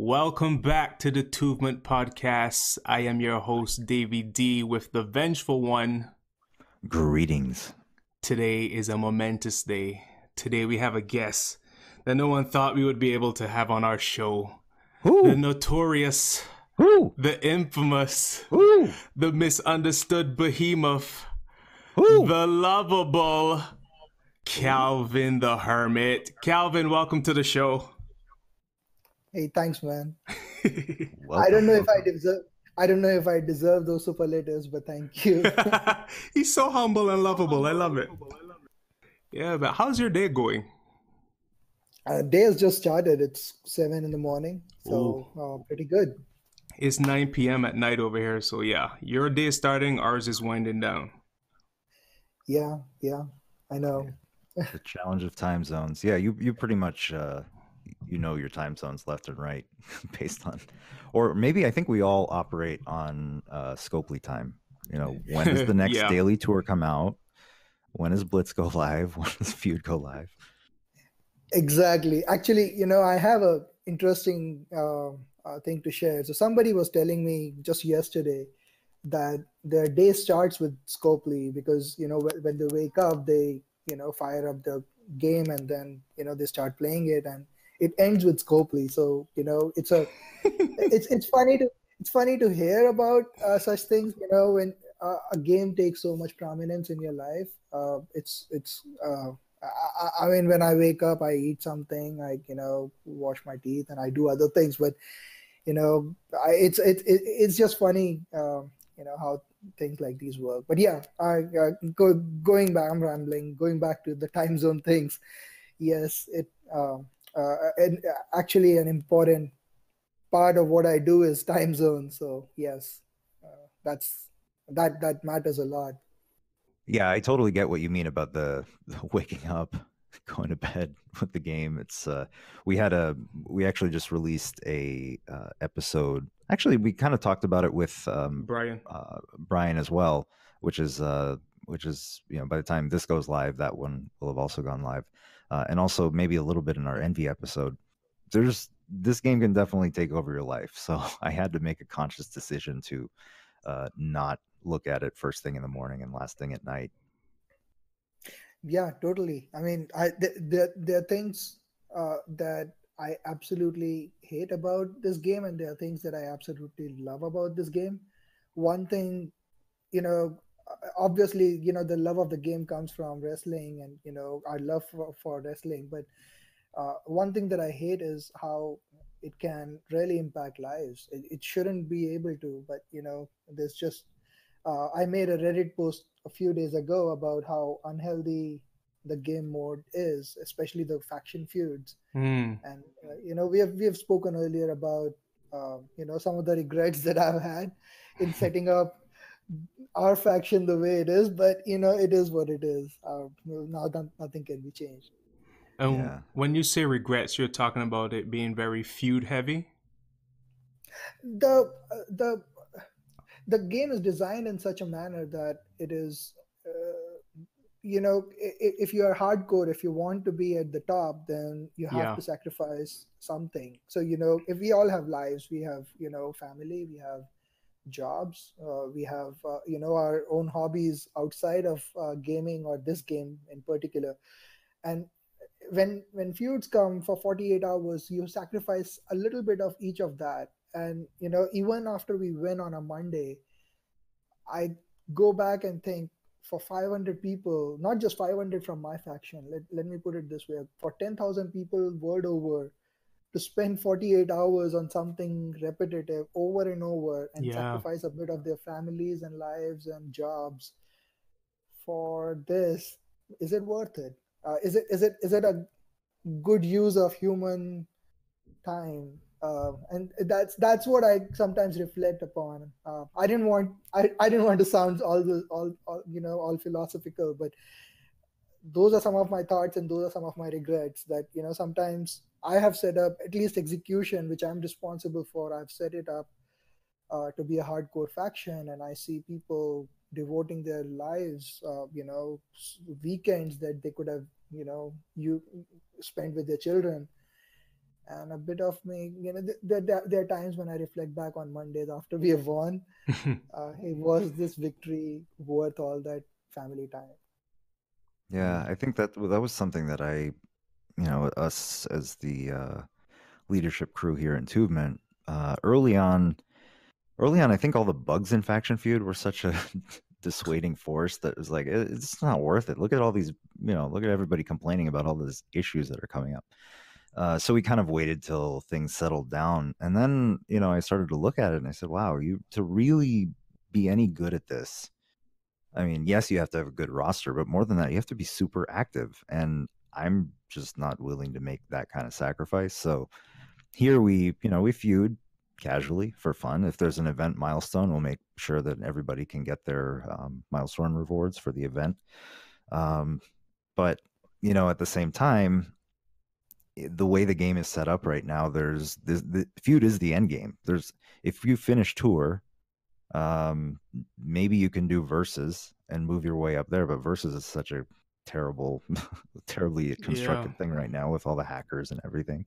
Welcome back to the 2vement podcast. I am your host, Davey D, with the Vengeful One. Greetings. Today is a momentous day. Today we have a guest that no one thought we would be able to have on our show. Who? The notorious, Who? the infamous, Who? the misunderstood behemoth, Who? the lovable Calvin the Hermit. Calvin, welcome to the show. Hey, thanks, man. Welcome, I don't know welcome. if I deserve those superlatives, but thank you. He's so humble and lovable. I love it. Yeah, but how's your day going? Day has just started. It's 7 in the morning, so pretty good. It's 9 p.m. at night over here, so yeah, your day is starting, ours is winding down. Yeah, I know. The challenge of time zones. Yeah, you pretty much you know your time zones left and right based on, or maybe I think we all operate on Scopely time. You know, when does the next Yeah. daily tour come out? When does Blitz go live? When does Feud go live? Exactly. Actually, I have a interesting thing to share. So somebody was telling me just yesterday that their day starts with Scopely because, when they wake up, they, fire up the game and then, they start playing it and it ends with Scopely. So, it's funny to hear about such things, when a game takes so much prominence in your life. I mean, when I wake up, I eat something, I wash my teeth, and I do other things. But it's just funny, how things like these work. But yeah, going back, I'm rambling. Going back to the time zone things. Yes, and actually an important part of what I do is time zone. So yes, that matters a lot. Yeah, I totally get what you mean about the waking up, going to bed with the game. It's we actually just released a episode. Actually, we kind of talked about it with Brian as well, which is by the time this goes live, that one will have also gone live, and also maybe a little bit in our Envy episode. This game can definitely take over your life, so I had to make a conscious decision to not look at it first thing in the morning and last thing at night. Yeah, totally. I mean, there are things that I absolutely hate about this game, and there are things that I absolutely love about this game. One thing, obviously, the love of the game comes from wrestling and, our love for wrestling. But one thing that I hate is how it can really impact lives. It shouldn't be able to, but, there's just I made a Reddit post a few days ago about how unhealthy the game mode is, especially the faction feuds. And we have spoken earlier about some of the regrets that I've had in setting up our faction the way it is. But it is what it is. Now nothing can be changed. Yeah. When you say regrets, you're talking about it being very feud heavy. The game is designed in such a manner that it is, if you are hardcore, if you want to be at the top, then you have to sacrifice something. So, if we all have lives, we have, family, we have jobs, we have, our own hobbies outside of gaming or this game in particular. And when feuds come for 48 hours, you sacrifice a little bit of each of that. And even after we win on a Monday, I go back and think, for 500 people, not just 500 from my faction, let me put it this way, for 10,000 people world over, to spend 48 hours on something repetitive over and over and sacrifice a bit of their families and lives and jobs for this, is it worth it? Is it a good use of human time? And that's what I sometimes reflect upon. I didn't want to sound all philosophical, but those are some of my thoughts and those are some of my regrets that sometimes I have set up, at least execution, which I'm responsible for. I've set it up to be a hardcore faction, and I see people devoting their lives, weekends that they could have you spent with their children. and a bit of me, there are times when I reflect back on Mondays after we have won. Hey, was this victory worth all that family time? Yeah, I think that was something that us as the leadership crew here in 2vement, early on, I think all the bugs in Faction Feud were such a dissuading force that was like, it's not worth it. Look at all these, look at everybody complaining about all these issues that are coming up. So we kind of waited till things settled down. And then, I started to look at it and I said, wow, to really be any good at this, I mean, yes, you have to have a good roster, but more than that, you have to be super active. And I'm just not willing to make that kind of sacrifice. So here we feud casually for fun. If there's an event milestone, we'll make sure that everybody can get their milestone rewards for the event. But at the same time, the way the game is set up right now, there's the feud is the end game. If you finish tour, maybe you can do versus and move your way up there, but versus is such a terribly constructed thing right now with all the hackers and everything.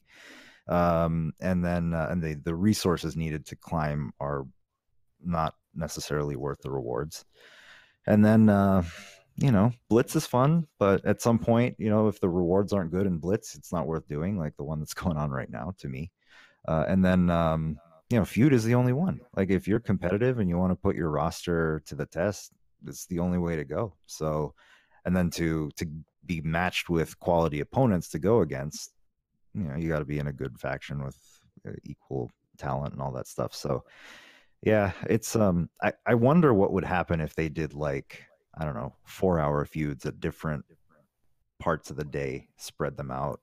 And then the resources needed to climb are not necessarily worth the rewards. And then Blitz is fun, but at some point, if the rewards aren't good in Blitz, it's not worth doing, like the one that's going on right now to me. And then feud is the only one. Like if you're competitive and you want to put your roster to the test, it's the only way to go. So, and then to be matched with quality opponents to go against, you got to be in a good faction with equal talent and all that stuff. So yeah, it's I wonder what would happen if they did, like, I don't know, 4-hour feuds at different parts of the day, spread them out,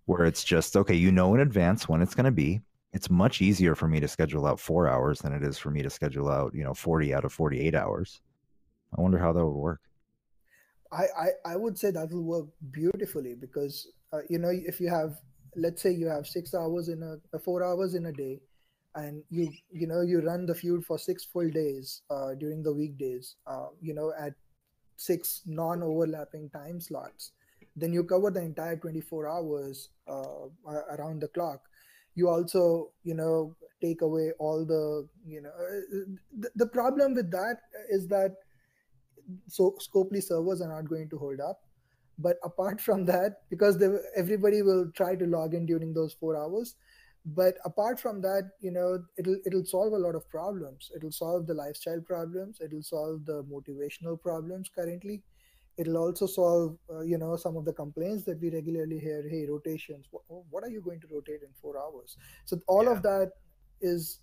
where it's just, okay, in advance when it's going to be. It's much easier for me to schedule out 4 hours than it is for me to schedule out 40 out of 48 hours. I wonder how that would work. I would say that will work beautifully, because if you have, let's say you have 6 hours in a 4 hours in a day, and you run the feud for 6 full days during the weekdays, at 6 non-overlapping time slots, then you cover the entire 24 hours around the clock. You also take away all the problem with that is that Scopely servers are not going to hold up. But apart from that, because everybody will try to log in during those 4 hours, but apart from that, it'll solve a lot of problems. It'll solve the lifestyle problems. It'll solve the motivational problems currently. It'll also solve some of the complaints that we regularly hear. Hey, rotations, what are you going to rotate in 4 hours? So all of that is,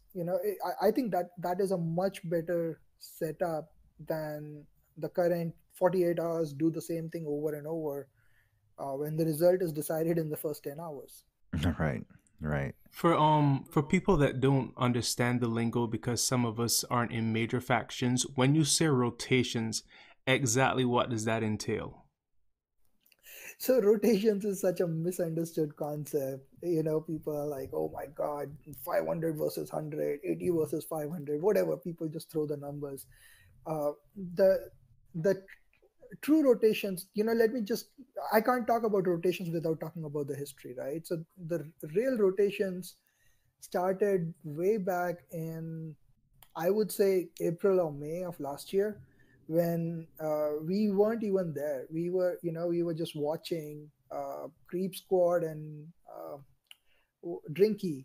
I think that is a much better setup than the current 48 hours do the same thing over and over, when the result is decided in the first 10 hours. Right. For people that don't understand the lingo, because some of us aren't in major factions, when you say rotations, exactly what does that entail? So rotations is such a misunderstood concept. People are like, oh my God, 500 versus 100, 80 versus 500, whatever. People just throw the numbers. The true rotations, I can't talk about rotations without talking about the history, right? So the real rotations started way back in, I would say, April or May of last year, when we weren't even there. We were just watching Creep Squad and Drinky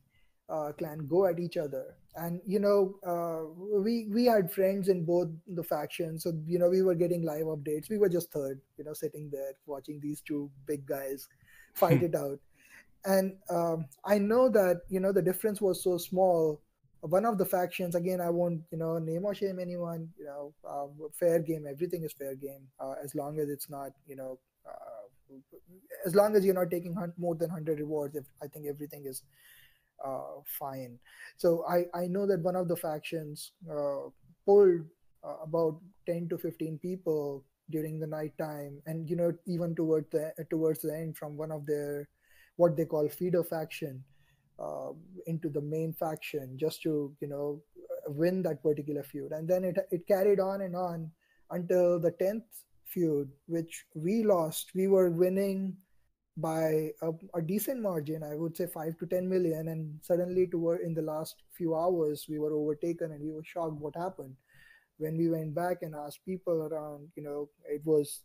clan go at each other. And we had friends in both the factions, so we were getting live updates. We were just third, sitting there watching these two big guys fight it out. And I know that the difference was so small. One of the factions, again, I won't name or shame anyone, fair game, everything is fair game, as long as it's not as long as you're not taking more than 100 rewards. I think everything is fine. So I know that one of the factions pulled about 10 to 15 people during the night time, and even towards the end, from one of their, what they call, feeder faction, into the main faction, just to win that particular feud. And then it carried on and on until the 10th feud, which we lost. We were winning by a decent margin. I would say 5 to 10 million, and suddenly toward in the last few hours we were overtaken and we were shocked what happened. When we went back and asked people around, it was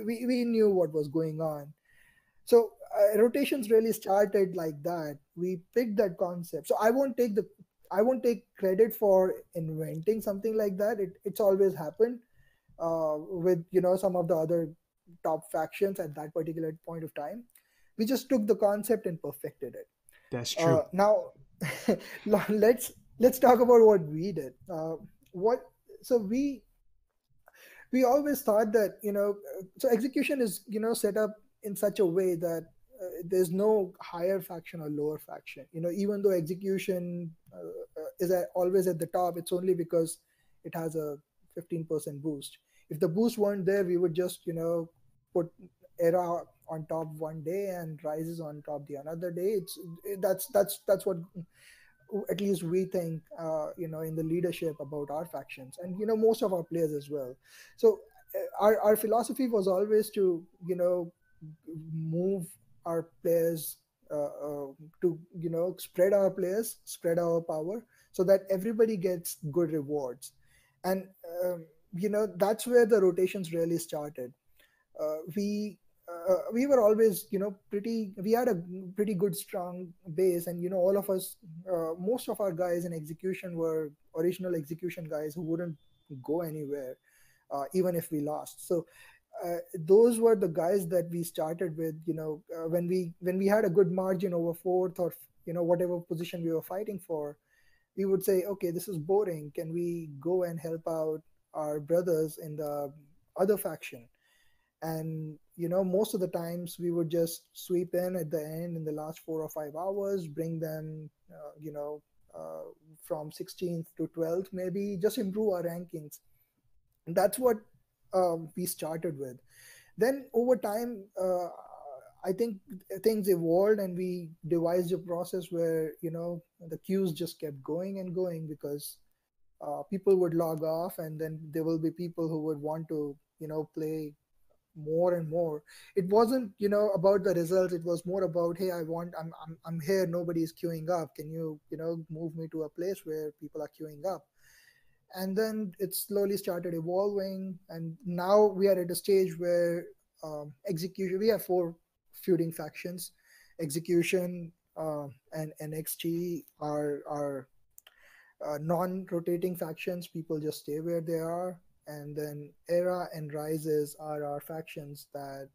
we knew what was going on. So rotations really started like that. We picked that concept. So I won't take credit for inventing something like that. It's always happened with some of the other top factions at that particular point of time. We just took the concept and perfected it. That's true. Now let's talk about what we did. What so we always thought that so execution is set up in such a way that there's no higher faction or lower faction. Even though execution always at the top, it's only because it has a 15% boost. If the boost weren't there, we would just put era on top one day and rises on top the another day. That's what at least we think in the leadership about our factions, and most of our players as well. So our philosophy was always to move our players to spread our players, spread our power, so that everybody gets good rewards. And that's where the rotations really started. We were always we had a pretty good strong base, and all of us, most of our guys in execution were original execution guys who wouldn't go anywhere, even if we lost. So those were the guys that we started with. When we had a good margin over fourth, or whatever position we were fighting for, we would say, okay, this is boring, can we go and help out our brothers in the other faction? And most of the times we would just sweep in at the end in the last 4 or 5 hours, bring them from 16th to 12th, maybe just improve our rankings. And that's what we started with. Then over time, I think things evolved, and we devised a process where the queues just kept going and going, because people would log off, and then there will be people who would want to play more and more. It wasn't about the results. It was more about, hey, I'm here, nobody's queuing up, can you move me to a place where people are queuing up? And then it slowly started evolving, and now we are at a stage where execution, we have 4 feuding factions. Execution and NXT are non-rotating factions. People just stay where they are. And then Era and Rises are our factions that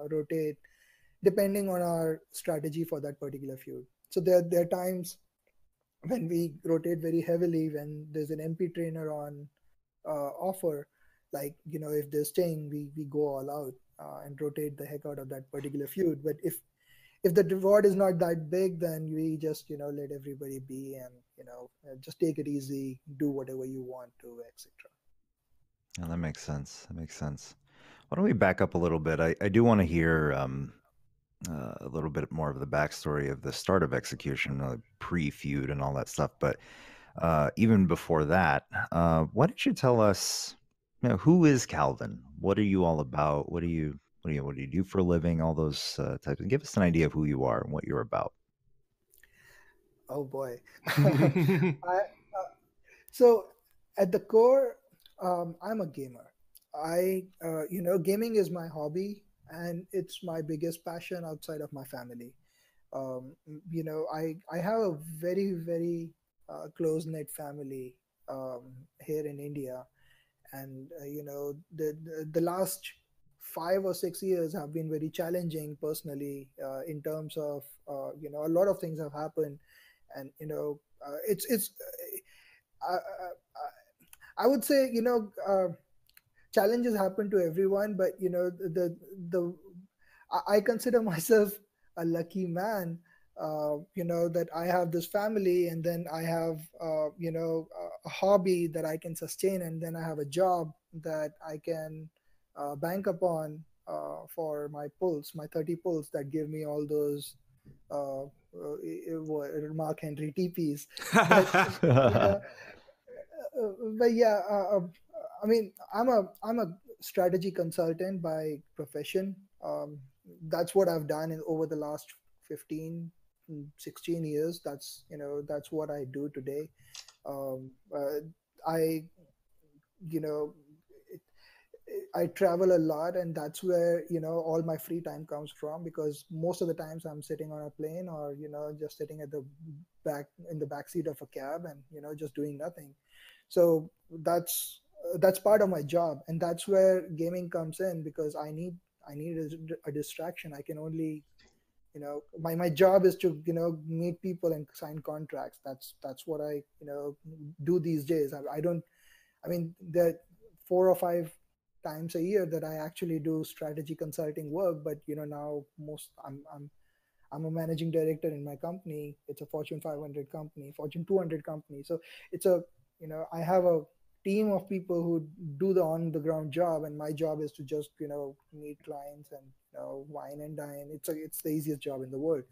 rotate depending on our strategy for that particular feud. So there are times when we rotate very heavily when there's an MP trainer on offer. Like, if they're staying, we go all out and rotate the heck out of that particular feud. But if the reward is not that big, then we just let everybody be, and just take it easy, do whatever you want to, etc. Oh, that makes sense. That makes sense. Why don't we back up a little bit? I do want to hear a little bit more of the backstory of the start of execution, pre-feud and all that stuff. But even before that, why don't you tell us, who is Calvin? What are you all about? What do you do for a living? All those types. And give us an idea of who you are and what you're about. Oh boy. So at the core, I'm a gamer. Gaming is my hobby, and it's my biggest passion outside of my family. I have a very, very close-knit family here in India, and the last 5 or 6 years have been very challenging personally, in terms of a lot of things have happened, and it's I, I would say challenges happen to everyone, but the I consider myself a lucky man, that I have this family, and then I have a hobby that I can sustain, and then I have a job that I can bank upon for my pulls, my 30 pulls that give me all those Mark Henry TPs. But yeah, I mean, I'm a strategy consultant by profession. that's what I've done over the last 15, 16 years. That's what I do today. I you know I travel a lot, and that's where all my free time comes from, because most of the times I'm sitting on a plane, or just sitting at the back in the back seat of a cab, and just doing nothing. So that's part of my job, and that's where gaming comes in, because I need a distraction. I can only my job is to meet people and sign contracts. That's what I do these days. I don't. I mean, there are 4 or 5 times a year that I actually do strategy consulting work. But now I'm a managing director in my company. It's a Fortune 500 company, Fortune 200 company. So it's I have a team of people who do the on the ground job, and my job is to just meet clients and wine and dine. It's the easiest job in the world.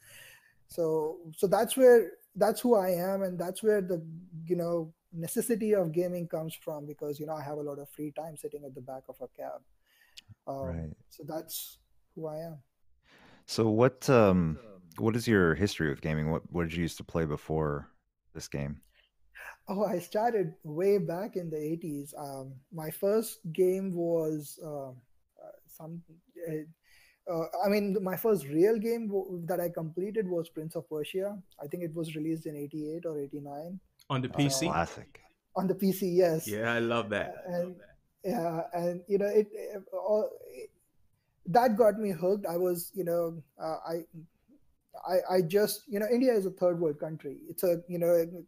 So that's who I am, and that's where the necessity of gaming comes from, because I have a lot of free time sitting at the back of a cab. Right. So that's who I am. So what is your history with gaming? What did you used to play before this game? Oh, I started way back in the 80s. My first game was some. I mean, my first real game that I completed was Prince of Persia. I think it was released in '88 or '89. On the That's PC? classic. On the PC, yes. Yeah, I love that. And yeah, and that got me hooked. I was, I just, India is a third world country. It's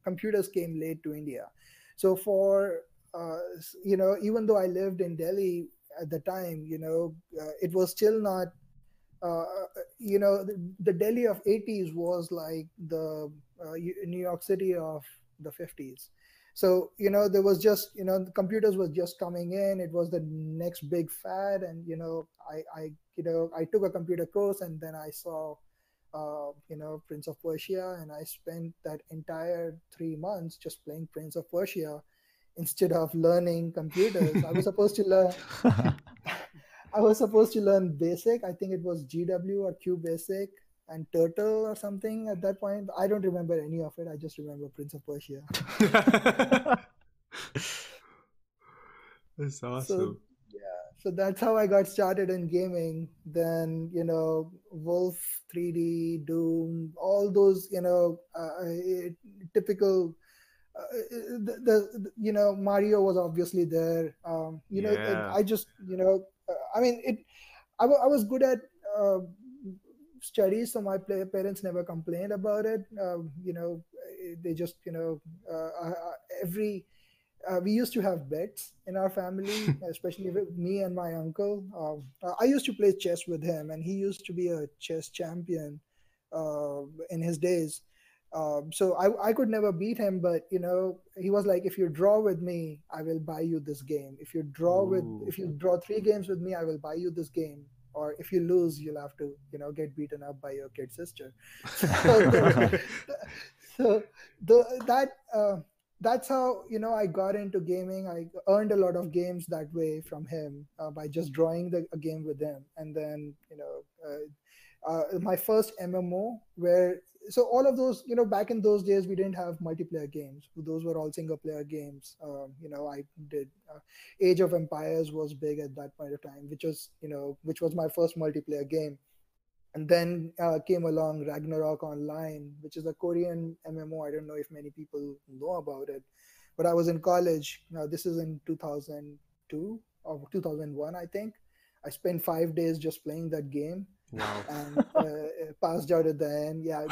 computers came late to India. So even though I lived in Delhi at the time, it was still not, the Delhi of 80s was like the New York City of the 50s. So, there was just, the computers was just coming in. It was the next big fad. And, I took a computer course, and then I saw Prince of Persia, and I spent that entire 3 months just playing Prince of Persia instead of learning computers. I was supposed to learn basic. I think it was GW or Q basic and Turtle or something at that point. I don't remember any of it. I just remember Prince of Persia. That's awesome. So so that's how I got started in gaming. Then Wolf 3D, Doom, all those typical. Mario was obviously there. Yeah. I just I mean it. I was good at studies, so my parents never complained about it. They just every we used to have bets in our family, especially with me and my uncle. I used to play chess with him, and he used to be a chess champion in his days. So I could never beat him, but he was like, if you draw with me, I will buy you this game. If you draw 3 games with me, I will buy you this game. Or if you lose, you'll have to get beaten up by your kid sister. So that's how I got into gaming. I earned a lot of games that way from him, by just drawing a game with him. And then my first MMO, where so all of those, back in those days, we didn't have multiplayer games. Those were all single player games. I did Age of Empires was big at that point of time, which was my first multiplayer game. And then came along Ragnarok Online, which is a Korean MMO. I don't know if many people know about it, but I was in college. Now, this is in 2002 or 2001, I think. I spent 5 days just playing that game. Wow. And passed out at the end. Yeah,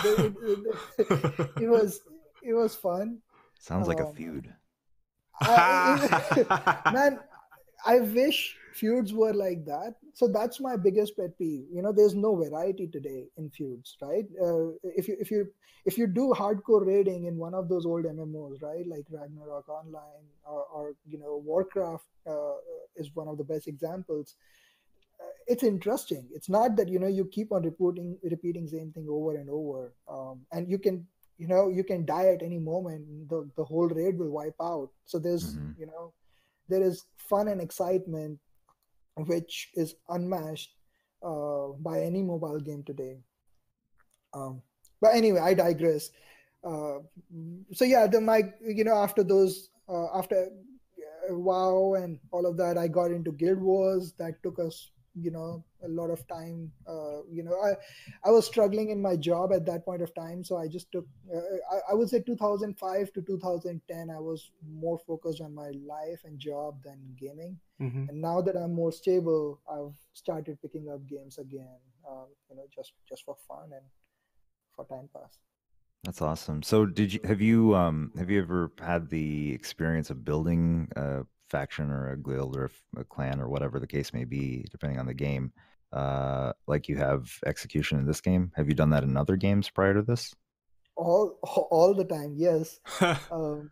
it was fun. Sounds like a feud. Man, I wish feuds were like that. So that's my biggest pet peeve. There's no variety today in feuds, right? If you do hardcore raiding in one of those old MMOs, right, like Ragnarok Online or Warcraft is one of the best examples. It's interesting. It's not that you keep on repeating same thing over and over, and you can die at any moment. The whole raid will wipe out. So there's there is fun and excitement which is unmatched by any mobile game today. Um, but anyway, I digress. Uh, so yeah, after those, after WoW and all of that, I got into Guild Wars. That took us, a lot of time. I was struggling in my job at that point of time, so I just took. I would say 2005 to 2010, I was more focused on my life and job than gaming. Mm-hmm. And now that I'm more stable, I've started picking up games again. Just for fun and for time pass. That's awesome. So have you ever had the experience of building a faction or a guild or a clan or whatever the case may be, depending on the game, like you have execution in this game? Have you done that in other games prior to this? All the time, yes. um,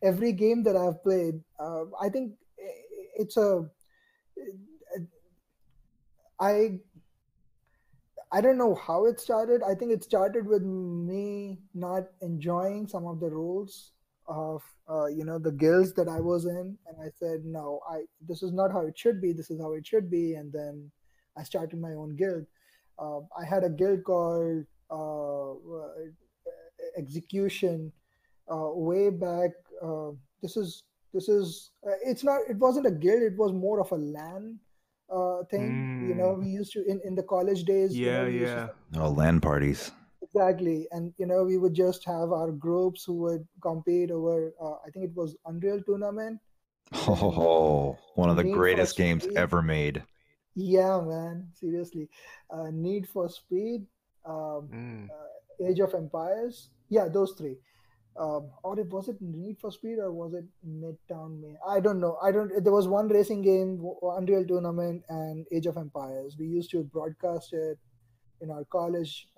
every game that I've played, I think it's a I I don't know how it started. I think it started with me not enjoying some of the rules of the guilds that I was in, and I said, no, I this is not how it should be. This is how it should be, and then I started my own guild. I had a guild called Execution way back. Uh, this is it's not. It wasn't a guild. It was more of a LAN thing. Mm. We used to in the college days. Yeah, We used to yeah. Oh, LAN parties. exactly, and we would just have our groups who would compete over. I think it was Unreal Tournament, and then Oh, one of the Need for greatest games Speed. ever made. Yeah, man, seriously. Need for Speed, um, Mm. Age of Empires. Yeah, those three. Or was it Need for Speed or was it Midtown May? I don't know. I don't. There was one racing game, Unreal Tournament, and Age of Empires. We used to broadcast it in our college.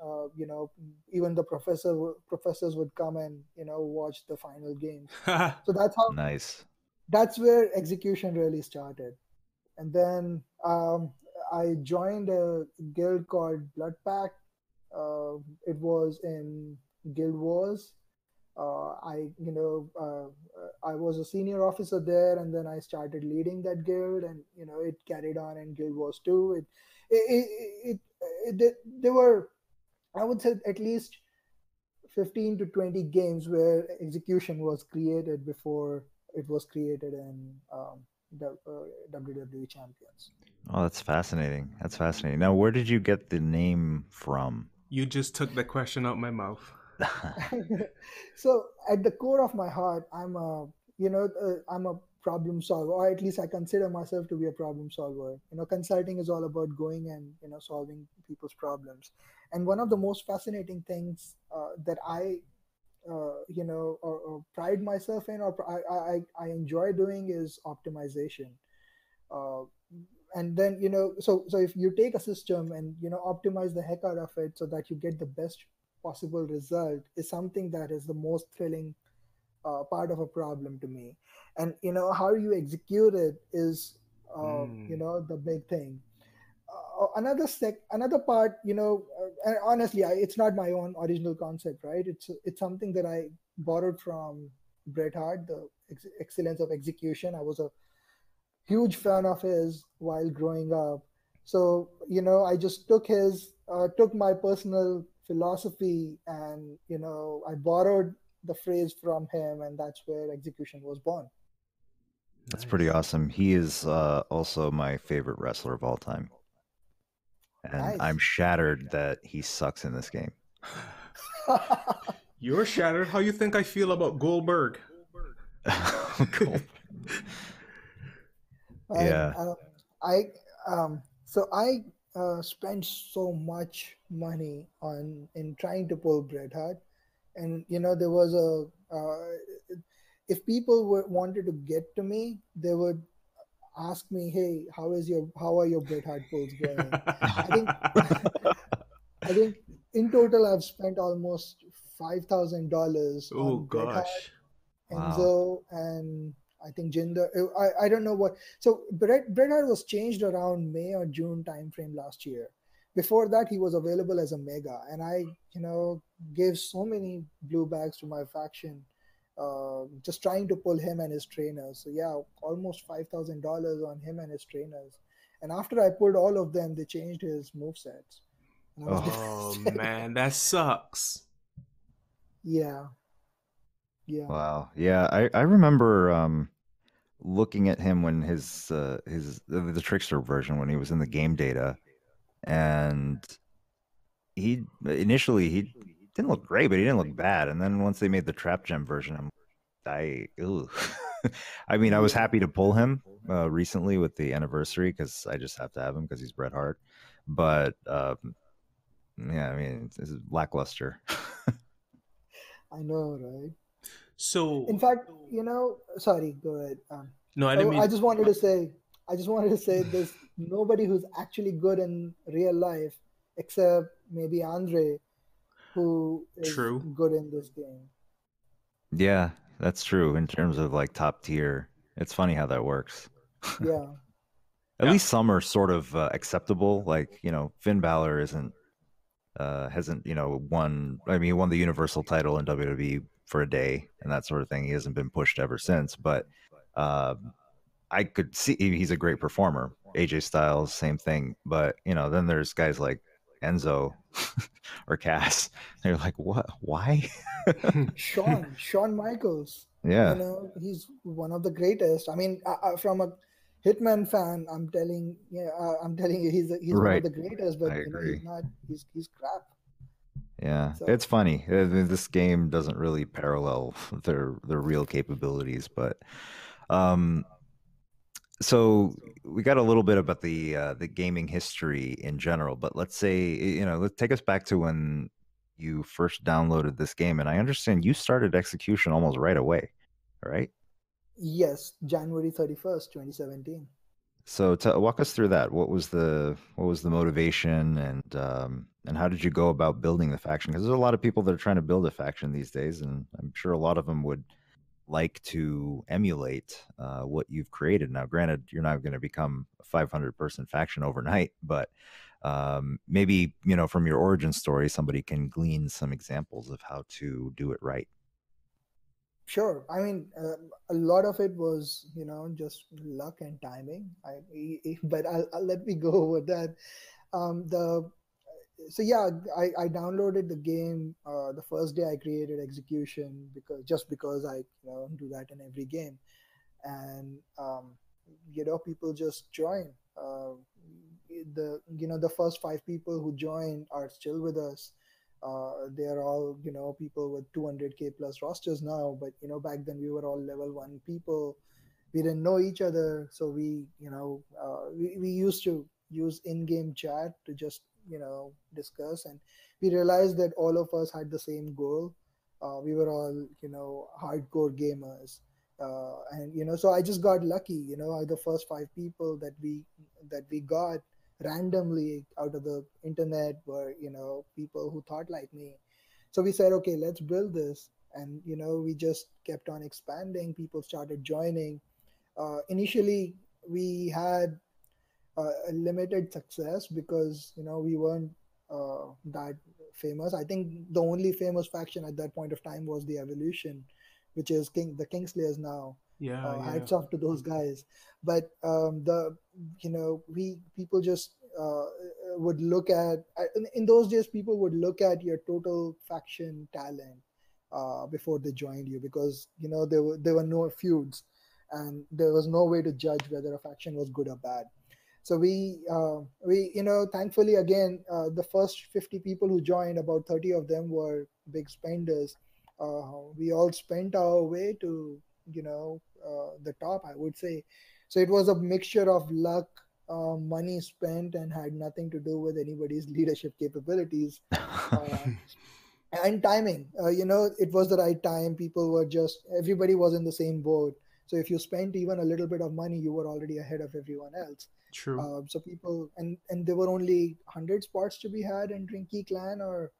Even the professors would come and watch the final games. So Nice. that's where execution really started. And then I joined a guild called Blood Pact. It was in Guild Wars. I was a senior officer there, and then I started leading that guild, and it carried on in Guild Wars 2. There were, I would say, at least 15 to 20 games where execution was created before it was created in the WWE Champions. Oh, that's fascinating. That's fascinating. Now, where did you get the name from? You just took the question out my mouth. So at the core of my heart, I'm a problem solver, or at least I consider myself to be a problem solver. Consulting is all about going and solving people's problems. And one of the most fascinating things that I or pride myself in, or I enjoy doing, is optimization. Uh, and then so if you take a system and optimize the heck out of it so that you get the best possible result, is something that is the most thrilling part of a problem to me. And how you execute it is Mm. the big thing. Another part, and honestly, it's not my own original concept, right? It's something that I borrowed from Bret Hart, the excellence of execution. I was a huge fan of his while growing up. So, I just took my personal philosophy, and, I borrowed the phrase from him, and that's where execution was born. That's pretty Nice. awesome. He is also my favorite wrestler of all time. And I'm Nice. shattered that he sucks in this game. You're shattered. How you think I feel about Goldberg? Cool. And Yeah. I spent so much money on in trying to pull Bret Hart, and there was if people wanted to get to me, they would ask me, "Hey, how are your Bret Hart pulls going?" I think I think in total I've spent almost $5,000 Oh on Bret Hart, gosh. Wow. Enzo, and I think Jinder. I don't know what. So Bret Hart was changed around May or June timeframe last year. Before that, he was available as a mega, and I gave so many blue bags to my faction, just trying to pull him and his trainers. So yeah, almost $5,000 on him and his trainers. And after I pulled all of them, they changed his move sets, and I was Oh, Oh devastated. man, that sucks. Yeah, yeah, wow. Yeah, I remember looking at him when his the trickster version when he was in the game data, and he initially he didn't look great, but he didn't look bad. And then once they made the trap gem version, ugh. I mean, I was yeah. happy to pull him recently with the anniversary because I just have to have him because he's Bret Hart. But yeah, I mean, this is lackluster. I know, right? In So fact, sorry, go ahead. no, I didn't Oh, I mean. just wanted to say, there's nobody who's actually good in real life except maybe Andre, who is True. good in this game. Yeah, that's true in terms of like top tier. It's funny how that works. Yeah, At least some are sort of acceptable. Like, Finn Balor isn't hasn't won. I mean, he won the Universal title in WWE for a day and that sort of thing. He hasn't been pushed ever since. But uh, I could see he's a great performer. AJ Styles, same thing. But then there's guys like Enzo or Cass. They're like, what? Why? Shawn Michaels. Yeah, He's one of the greatest. I mean, from a Hitman fan, I'm telling you, he's one of right. the greatest. I But agree. he's not. He's crap. Yeah, So it's funny. This game doesn't really parallel their real capabilities, but um, so we got a little bit about the gaming history in general, but let's say let's take us back to when you first downloaded this game, and I understand you started execution almost right away, right? yes, January 31st, 2017. So walk us through that. What was the motivation, and how did you go about building the faction? Because there's a lot of people that are trying to build a faction these days, and I'm sure a lot of them would like to emulate what you've created. Now, granted, you're not going to become a 500-person faction overnight, but maybe from your origin story, somebody can glean some examples of how to do it right. Sure. I mean, a lot of it was, just luck and timing. But I'll let me go over that. The So yeah, I downloaded the game the first day I created execution, because I do that in every game. And people just join. The first five people who joined are still with us. They are all people with 200K plus rosters now, but back then we were all level 1 people. We didn't know each other, so we used to use in-game chat to just discuss. And we realized that all of us had the same goal. We were all hardcore gamers. And so I just got lucky. The first five people that we got randomly out of the internet were people who thought like me. So we said, okay, let's build this. And we just kept on expanding. People started joining. Initially we had a limited success because we weren't that famous. I think the only famous faction at that point of time was the Evolution, which is the Kingslayers now. Yeah, yeah. Hats off to those guys. But the we people just would look at in those days, people would look at your total faction talent before they joined you, because there were no feuds, and there was no way to judge whether a faction was good or bad. So we thankfully, again, the first 50 people who joined, about 30 of them were big spenders. We all spent our way to the top, I would say. So it was a mixture of luck, money spent, and had nothing to do with anybody's leadership capabilities. uh, and timing. It was the right time. Everybody was in the same boat. So if you spent even a little bit of money, you were already ahead of everyone else. True. So people, and there were only 100 spots to be had in Drinky Clan or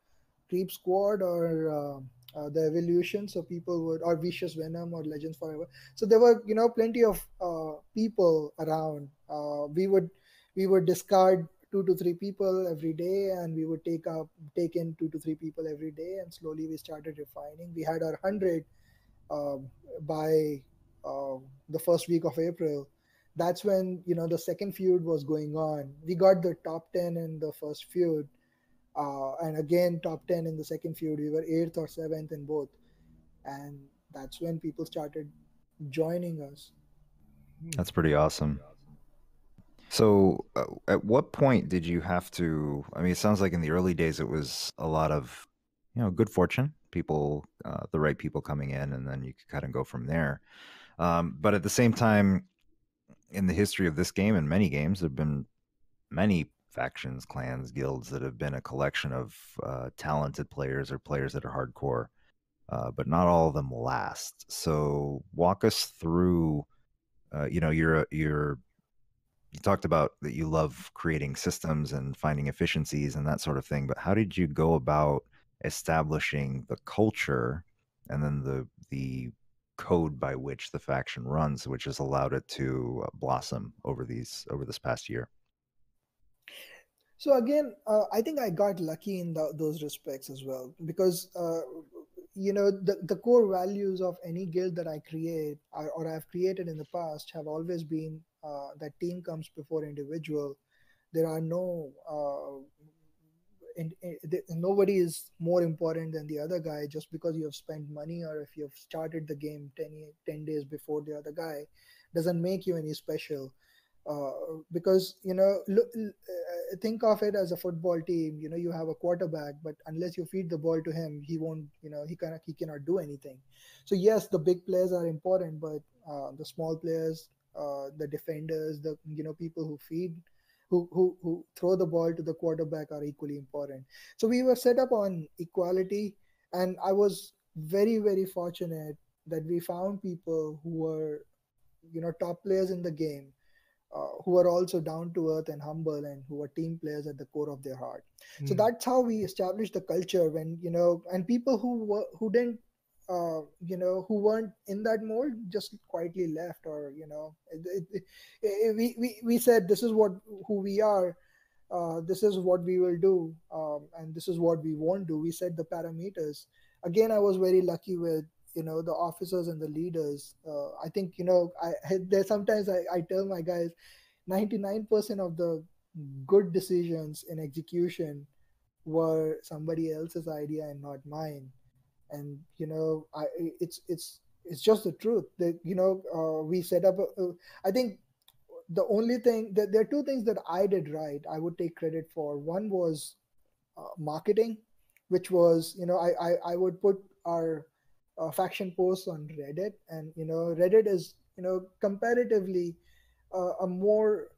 Creep Squad or the Evolution. So people would, or Vicious Venom or Legends Forever. So there were plenty of people around. We would discard 2 to 3 people every day, and we would take in 2 to 3 people every day, and slowly we started refining. We had our 100 by the first week of April. That's when the second feud was going on. We got the top 10 in the first feud, and again top 10 in the second feud. We were eighth or seventh in both, and that's when people started joining us. That's pretty awesome. So, at what point did you have to? I mean, it sounds like in the early days it was a lot of, good fortune, people, the right people coming in, and then you could kind of go from there. But at the same time, in the history of this game and many games, there have been many factions, clans, guilds that have been a collection of talented players or players that are hardcore, but not all of them last. So, walk us through. You're you talked about that you love creating systems and finding efficiencies and that sort of thing, but how did you go about establishing the culture and then the code by which the faction runs, which has allowed it to blossom over this past year? So again, I think I got lucky in those respects as well, because the core values of any guild that I create, or I've created in the past, have always been that team comes before individual. There are no nobody is more important than the other guy just because you have spent money, or if you've started the game 10 days before the other guy, doesn't make you any special. Because think of it as a football team. You have a quarterback, but unless you feed the ball to him, he won't, he cannot do anything. So yes, the big players are important, but the small players, the defenders, the people who feed, who throw the ball to the quarterback, are equally important. So we were set up on equality, and I was very, very fortunate that we found people who were top players in the game, who are also down to earth and humble, and who are team players at the core of their heart. So that's how we established the culture. When and people who didn't, who weren't in that mold, just quietly left, or we said, this is what who we are. This is what we will do, and this is what we won't do. We set the parameters. Again, I was very lucky with the officers and the leaders. I think there sometimes I tell my guys, 99% of the good decisions in execution were somebody else's idea and not mine. And it's just the truth that we set up I think the only thing that there are two things that I did right, I would take credit for. One was marketing, which was, I would put our faction posts on Reddit, and Reddit is comparatively a more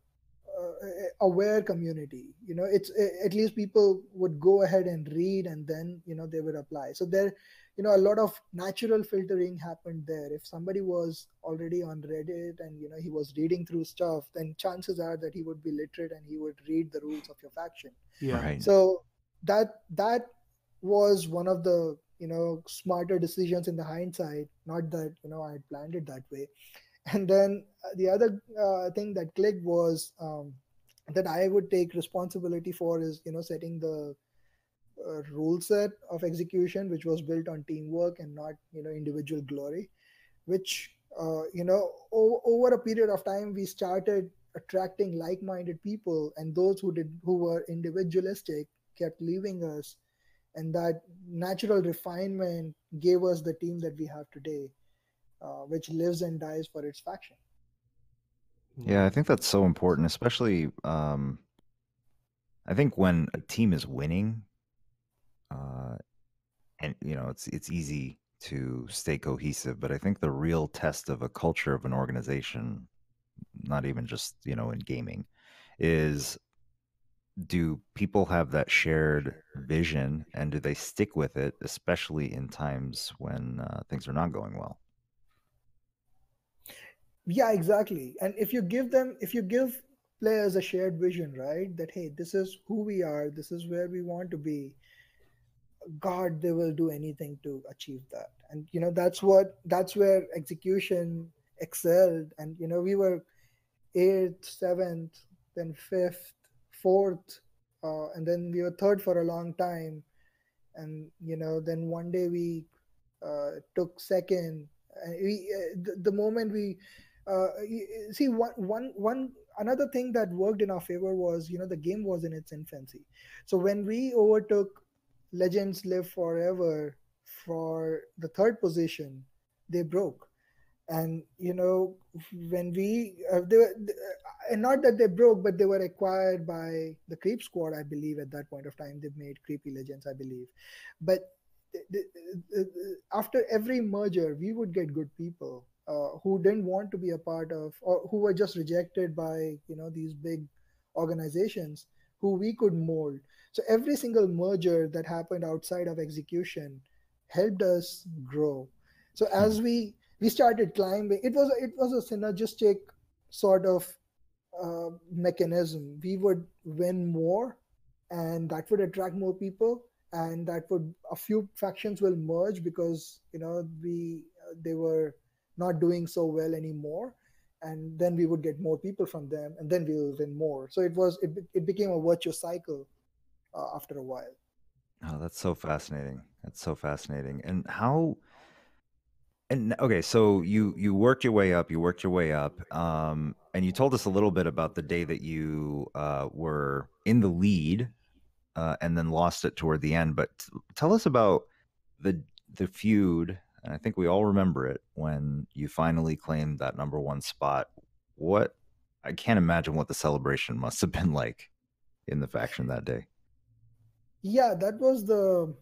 aware community. It's at least people would go ahead and read, and then they would apply. So there, a lot of natural filtering happened there. If somebody was already on Reddit and he was reading through stuff, then chances are that he would be literate and he would read the rules of your faction. Yeah. Right. So that was one of the smarter decisions in the hindsight. Not that I had planned it that way. And then the other thing that clicked was, that I would take responsibility for, is setting the rule set of execution, which was built on teamwork and not individual glory. Which over a period of time, we started attracting like-minded people, and those who were individualistic kept leaving us, and that natural refinement gave us the team that we have today, which lives and dies for its faction. Yeah, I think that's so important, especially I think when a team is winning, and it's easy to stay cohesive, but I think the real test of a culture of an organization, not even just in gaming, is, do people have that shared vision, and do they stick with it, especially in times when things are not going well? Yeah, exactly. And if you give players a shared vision, right, that hey, this is who we are, this is where we want to be, God, they will do anything to achieve that. And that's where execution excelled. And we were eighth, seventh, then fifth, fourth, and then we were third for a long time. And then one day we took second. The moment we See, one another thing that worked in our favor was, the game was in its infancy. So when we overtook Legends Live Forever for the third position, they broke. And when they were, and not that they broke, but they were acquired by the Creep Squad, I believe. At that point of time, they made Creepy Legends, I believe. But after every merger, we would get good people who didn't want to be a part of, or who were just rejected by these big organizations, who we could mold. So every single merger that happened outside of execution helped us grow. So as we started climbing, it was a synergistic sort of mechanism. We would win more, and that would attract more people, and that would a few factions will merge because they were not doing so well anymore, and then we would get more people from them, and then we will win more. So it became a virtuous cycle after a while. Oh, that's so fascinating. That's so fascinating. And how and okay, so you worked your way up, and you told us a little bit about the day that you were in the lead and then lost it toward the end. But tell us about the the feud, and I think we all remember it when you finally claimed that number one spot. What I can't imagine what the celebration must have been like in the faction that day. Yeah, that was the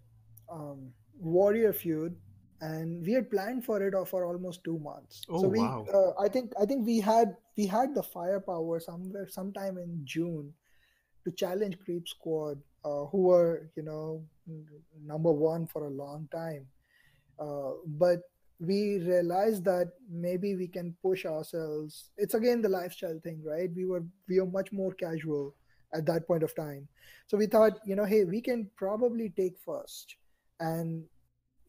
warrior feud, and we had planned for it for almost 2 months. Oh So we, wow. I think we had the firepower sometime in June to challenge Creep Squad, who were number one for a long time. But we realized that maybe we can push ourselves. It's again the lifestyle thing, right? We were much more casual at that point of time. So we thought, hey, we can probably take first, and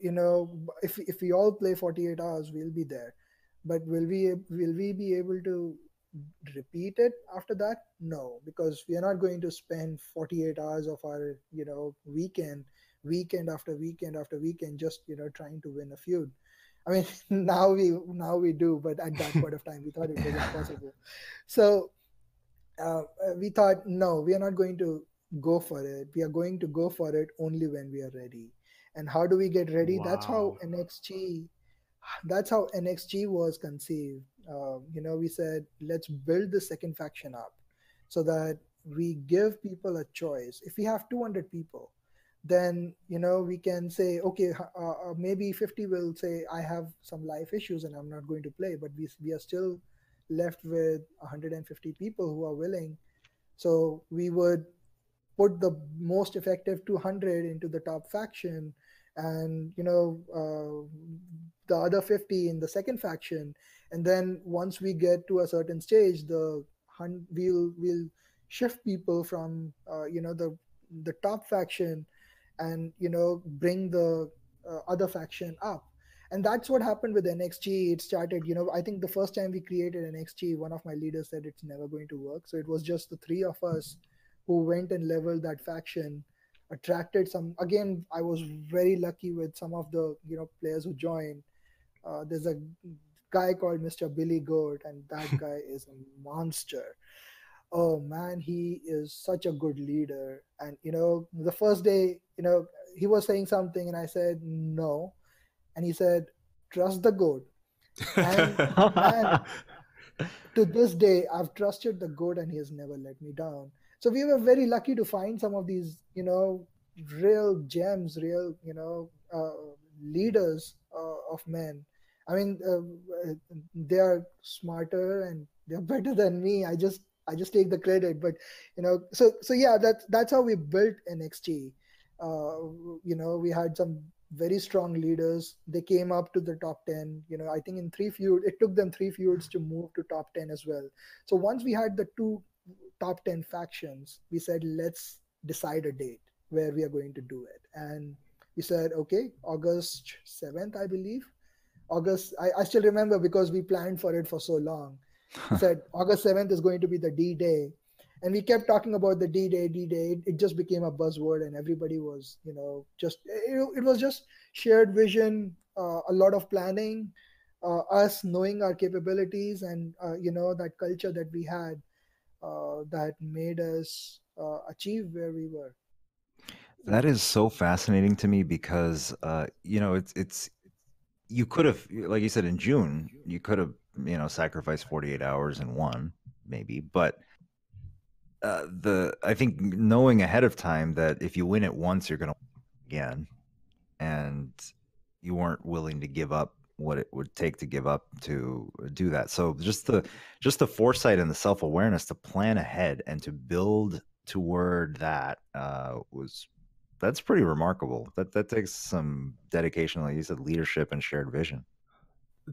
if we all play 48 hours, we'll be there. But will we be able to repeat it after that? No, because we are not going to spend 48 hours of our weekend after weekend after weekend, just trying to win a feud. I mean, now we do, but at that point of time we thought it was impossible. So we thought, no, we are not going to go for it. We are going to go for it only when we are ready. And how do we get ready? Wow. That's how NXG was conceived. We said, let's build the second faction up so that we give people a choice. If we have 200 people, then we can say, okay, maybe 50 will say, I have some life issues and I'm not going to play, but we are still left with 150 people who are willing. So we would put the most effective 200 into the top faction, and the other 50 in the second faction. And then once we get to a certain stage, we'll shift people from the top faction, and bring the other faction up. And that's what happened with NXG. It started, I think the first time we created NXG, one of my leaders said it's never going to work. So it was just the three of us who went and leveled that faction, attracted some. Again, I was very lucky with some of the players who joined. There's a guy called Mr. Billy Goat, and that guy is a monster. Oh man, he is such a good leader. And the first day, he was saying something, and I said no, and he said, trust the goat. And man, to this day, I've trusted the goat, and he has never let me down. So we were very lucky to find some of these, real gems, real, leaders of men. I mean, they are smarter and they're better than me. I just take the credit, but so yeah, that's how we built NXT. We had some very strong leaders. They came up to the top 10. I think in it took them 3 feuds to move to top 10 as well. So once we had the two top 10 factions, we said, let's decide a date where we are going to do it. And we said, okay, August 7th, I believe. I still remember because we planned for it for so long. We said August 7th is going to be the D Day. And we kept talking about the D Day, D Day. It just became a buzzword, and everybody was, it was just shared vision, a lot of planning, us knowing our capabilities and that culture that we had that made us achieve where we were. That is so fascinating to me because it's you could have, like you said, in June, you could have, sacrificed 48 hours and won, maybe. But I think knowing ahead of time that if you win it once, you're going to win again, and you weren't willing to give up what it would take to give up to do that. So just the foresight and the self-awareness to plan ahead and to build toward that that's pretty remarkable. That takes some dedication, like you said, leadership and shared vision.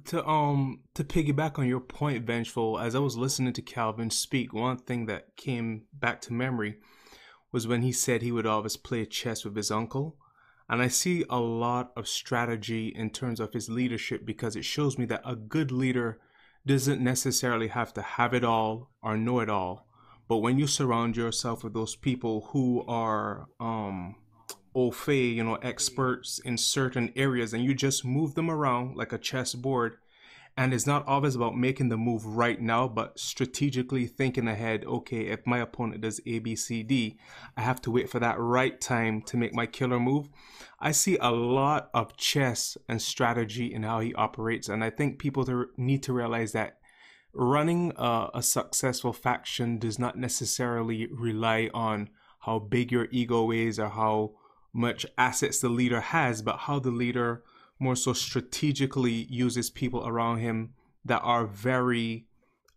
To piggyback on your point, Vengeful, as I was listening to Calvin speak, one thing that came back to memory was when he said he would always play chess with his uncle. And I see a lot of strategy in terms of his leadership, because it shows me that a good leader doesn't necessarily have to have it all or know it all. But when you surround yourself with those people who are au fait, experts in certain areas, and you just move them around like a chessboard, and it's not always about making the move right now, but strategically thinking ahead. Okay, if my opponent does A, B, C, D, I have to wait for that right time to make my killer move. I see a lot of chess and strategy in how he operates, and I think people need to realize that running a successful faction does not necessarily rely on how big your ego is or how much assets the leader has, but how the leader more so strategically uses people around him that are very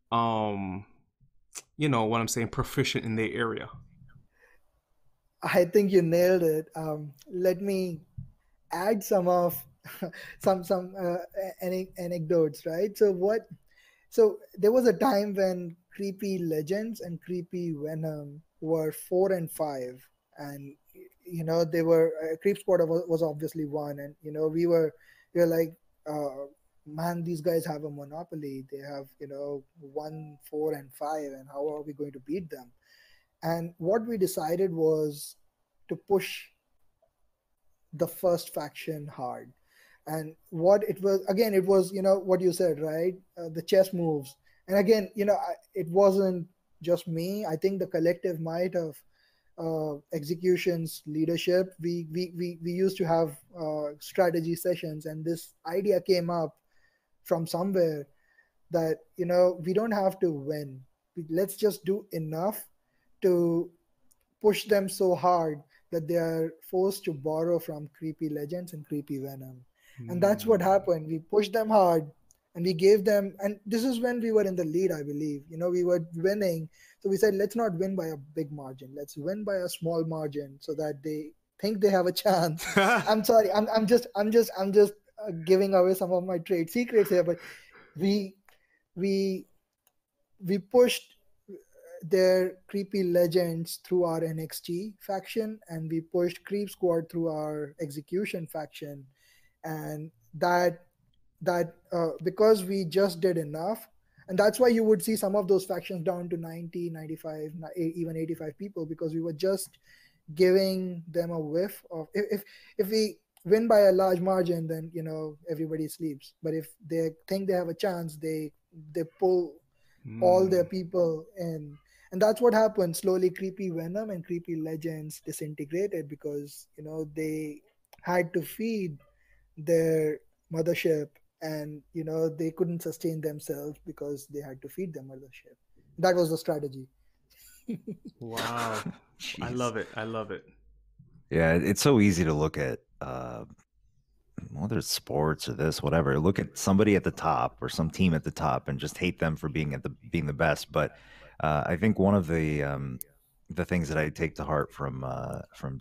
what I'm saying, proficient in their area. I think you nailed it. Let me add some of some anecdotes, right? So there was a time when creepy legends and creepy venom were 4 and 5, and they were creep squad was obviously one, and we were like, man, these guys have a monopoly. They have 1, 4, and 5, and how are we going to beat them? And what we decided was to push the first faction hard. And what it was, again, it was what you said, right? The chess moves. And again, it wasn't just me. I think the collective might of executions leadership, we used to have strategy sessions, and this idea came up from somewhere that we don't have to win. Let's just do enough to push them so hard that they are forced to borrow from creepy legends and creepy venom. And that's what happened. We pushed them hard, and we gave them, and this is when we were in the lead, I believe. We were winning. So we said, let's not win by a big margin. Let's win by a small margin so that they think they have a chance. I'm sorry. I'm just giving away some of my trade secrets here, but we we we pushed their creepy legends through our NXT faction, and we pushed Creep Squad through our execution faction, and that because we just did enough, and that's why you would see some of those factions down to 90, 95, even 85 people, because we were just giving them a whiff of, if we win by a large margin, then everybody sleeps. But if they think they have a chance, they pull all their people in. And that's what happened. Slowly creepy venom and creepy legends disintegrated, because they had to feed their mothership, and they couldn't sustain themselves because they had to feed their mothership. That was the strategy. Wow. I love it. I love it. Yeah, it's so easy to look at whether it's sports or this, whatever. Look at somebody at the top or some team at the top and just hate them for being the best. But I think one of the things that I take to heart from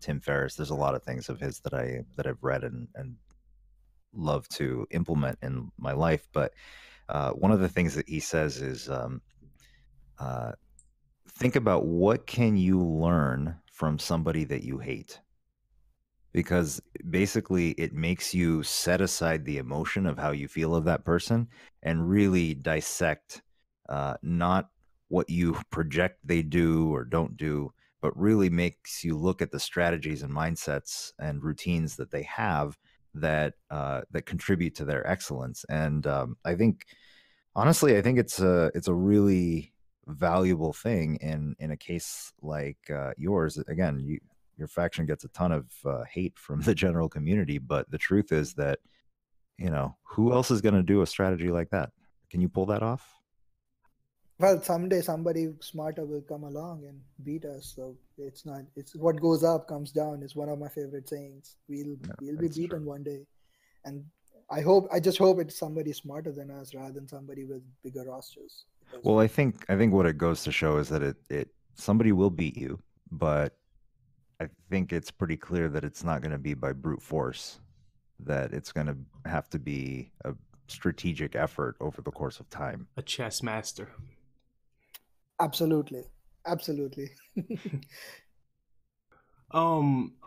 Tim Ferriss, there's a lot of things of his that I've read and love to implement in my life. But one of the things that he says is think about what can you learn from somebody that you hate, because basically it makes you set aside the emotion of how you feel of that person and really dissect not what you project they do or don't do, but really makes you look at the strategies and mindsets and routines that they have that contribute to their excellence. And I think, honestly, I think it's a really valuable thing in a case like yours. Again, your faction gets a ton of hate from the general community, but the truth is that, who else is going to do a strategy like that? Can you pull that off? Well, someday somebody smarter will come along and beat us. So it's not. It's what goes up comes down. Is one of my favorite sayings. We'll be beaten true. one day, and I just hope it's somebody smarter than us rather than somebody with bigger rosters. Well, I think what it goes to show is that it somebody will beat you, but I think it's pretty clear that it's not going to be by brute force. That it's going to have to be a strategic effort over the course of time. A chess master. Absolutely.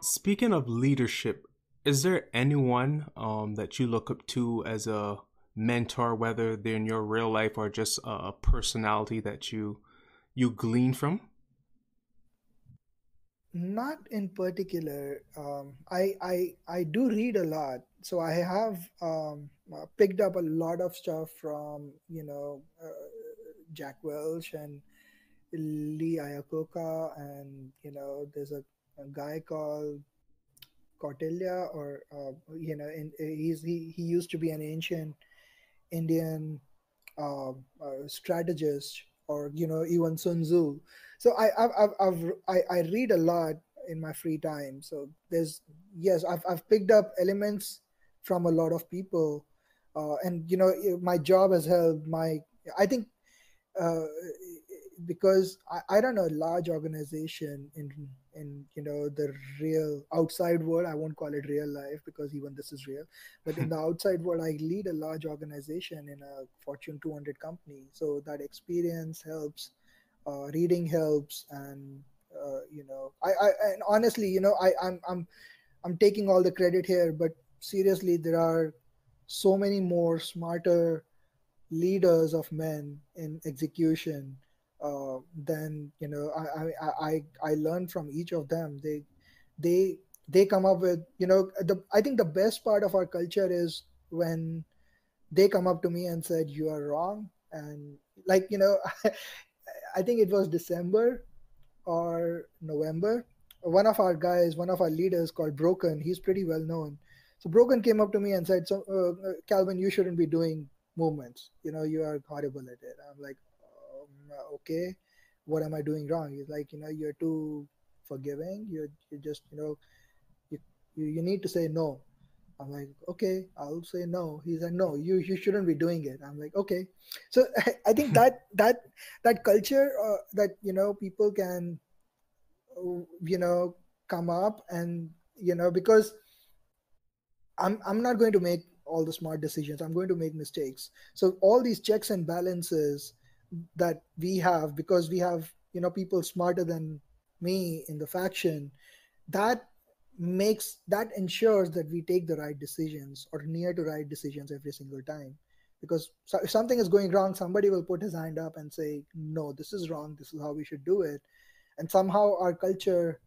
Speaking of leadership, is there anyone that you look up to as a mentor, whether they're in your real life or just a personality that you glean from? Not in particular. I do read a lot, so I have picked up a lot of stuff from Jack Welch and Lee Iacocca, and there's a guy called Kautilya, or he used to be an ancient Indian strategist, or even Sun Tzu. So I read a lot in my free time. So I've picked up elements from a lot of people, and my job has helped. I think uh, because I run a large organization in the real outside world. I won't call it real life because even this is real, but in the outside world, I lead a large organization in a Fortune 200 company. So that experience helps, reading helps, and I and honestly, I'm taking all the credit here, but seriously, there are so many more smarter leaders of men in execution. Then I learn from each of them. They they come up with, I think the best part of our culture is when they come up to me and said you are wrong, and like I think it was December or November. One of our leaders called Broken, he's pretty well known. So Broken came up to me and said, "So, Calvin, you shouldn't be doing movements. You are horrible at it." I'm like, okay, what am I doing wrong? He's like, you're too forgiving. You just, you, you need to say no. I'm like, okay, I'll say no. He said, no, you shouldn't be doing it. I'm like, okay. So I think that culture, that people can you know come up, and because I'm not going to make all the smart decisions. I'm going to make mistakes. So all these checks and balances that we have, because we have people smarter than me in the faction, that that ensures that we take the right decisions, or near to right decisions, every single time. Because if something is going wrong, somebody will put his hand up and say, no, this is wrong, this is how we should do it. And somehow our culture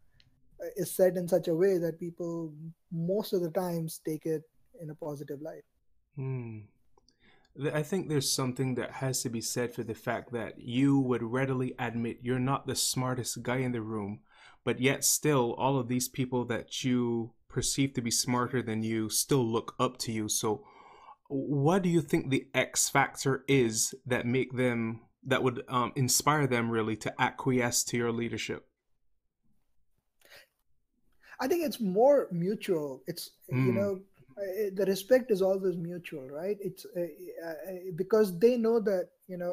is set in such a way that people most of the times take it in a positive light. Hmm. I think there's something that has to be said for the fact that you would readily admit you're not the smartest guy in the room, but yet still all of these people that you perceive to be smarter than you still look up to you. So what do you think the X factor is that would inspire them really to acquiesce to your leadership? I think it's more mutual. It's Hmm. the respect is always mutual, right? It's because they know that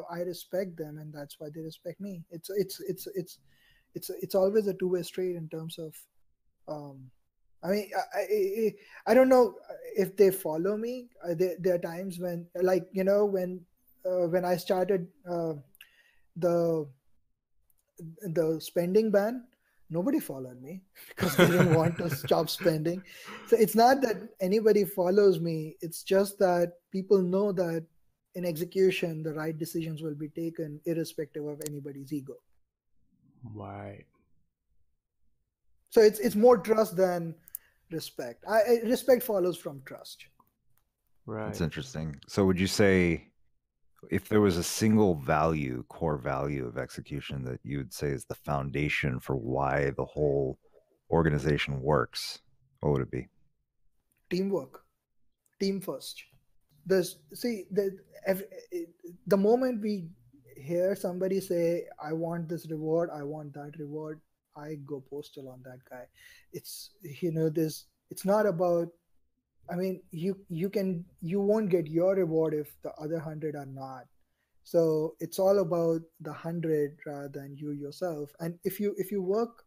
I respect them, and that's why they respect me. It's always a two-way street in terms of. Um, I mean, I don't know if they follow me. There are times when, like when I started the the spending ban, nobody followed me because they didn't want to stop spending. So it's not that anybody follows me, it's just that people know that in execution the right decisions will be taken irrespective of anybody's ego. Right. So it's more trust than respect. Respect follows from trust. That's Right. interesting. So would you say if there was a single value, core value of execution that you would say is the foundation for why the whole organization works, what would it be? Teamwork, team first. There's see the moment we hear somebody say, "I want this reward, I want that reward," I go postal on that guy. It's this. It's not about. I mean, you won't get your reward if the other 100 are not. So it's all about the 100 rather than you yourself. And if you work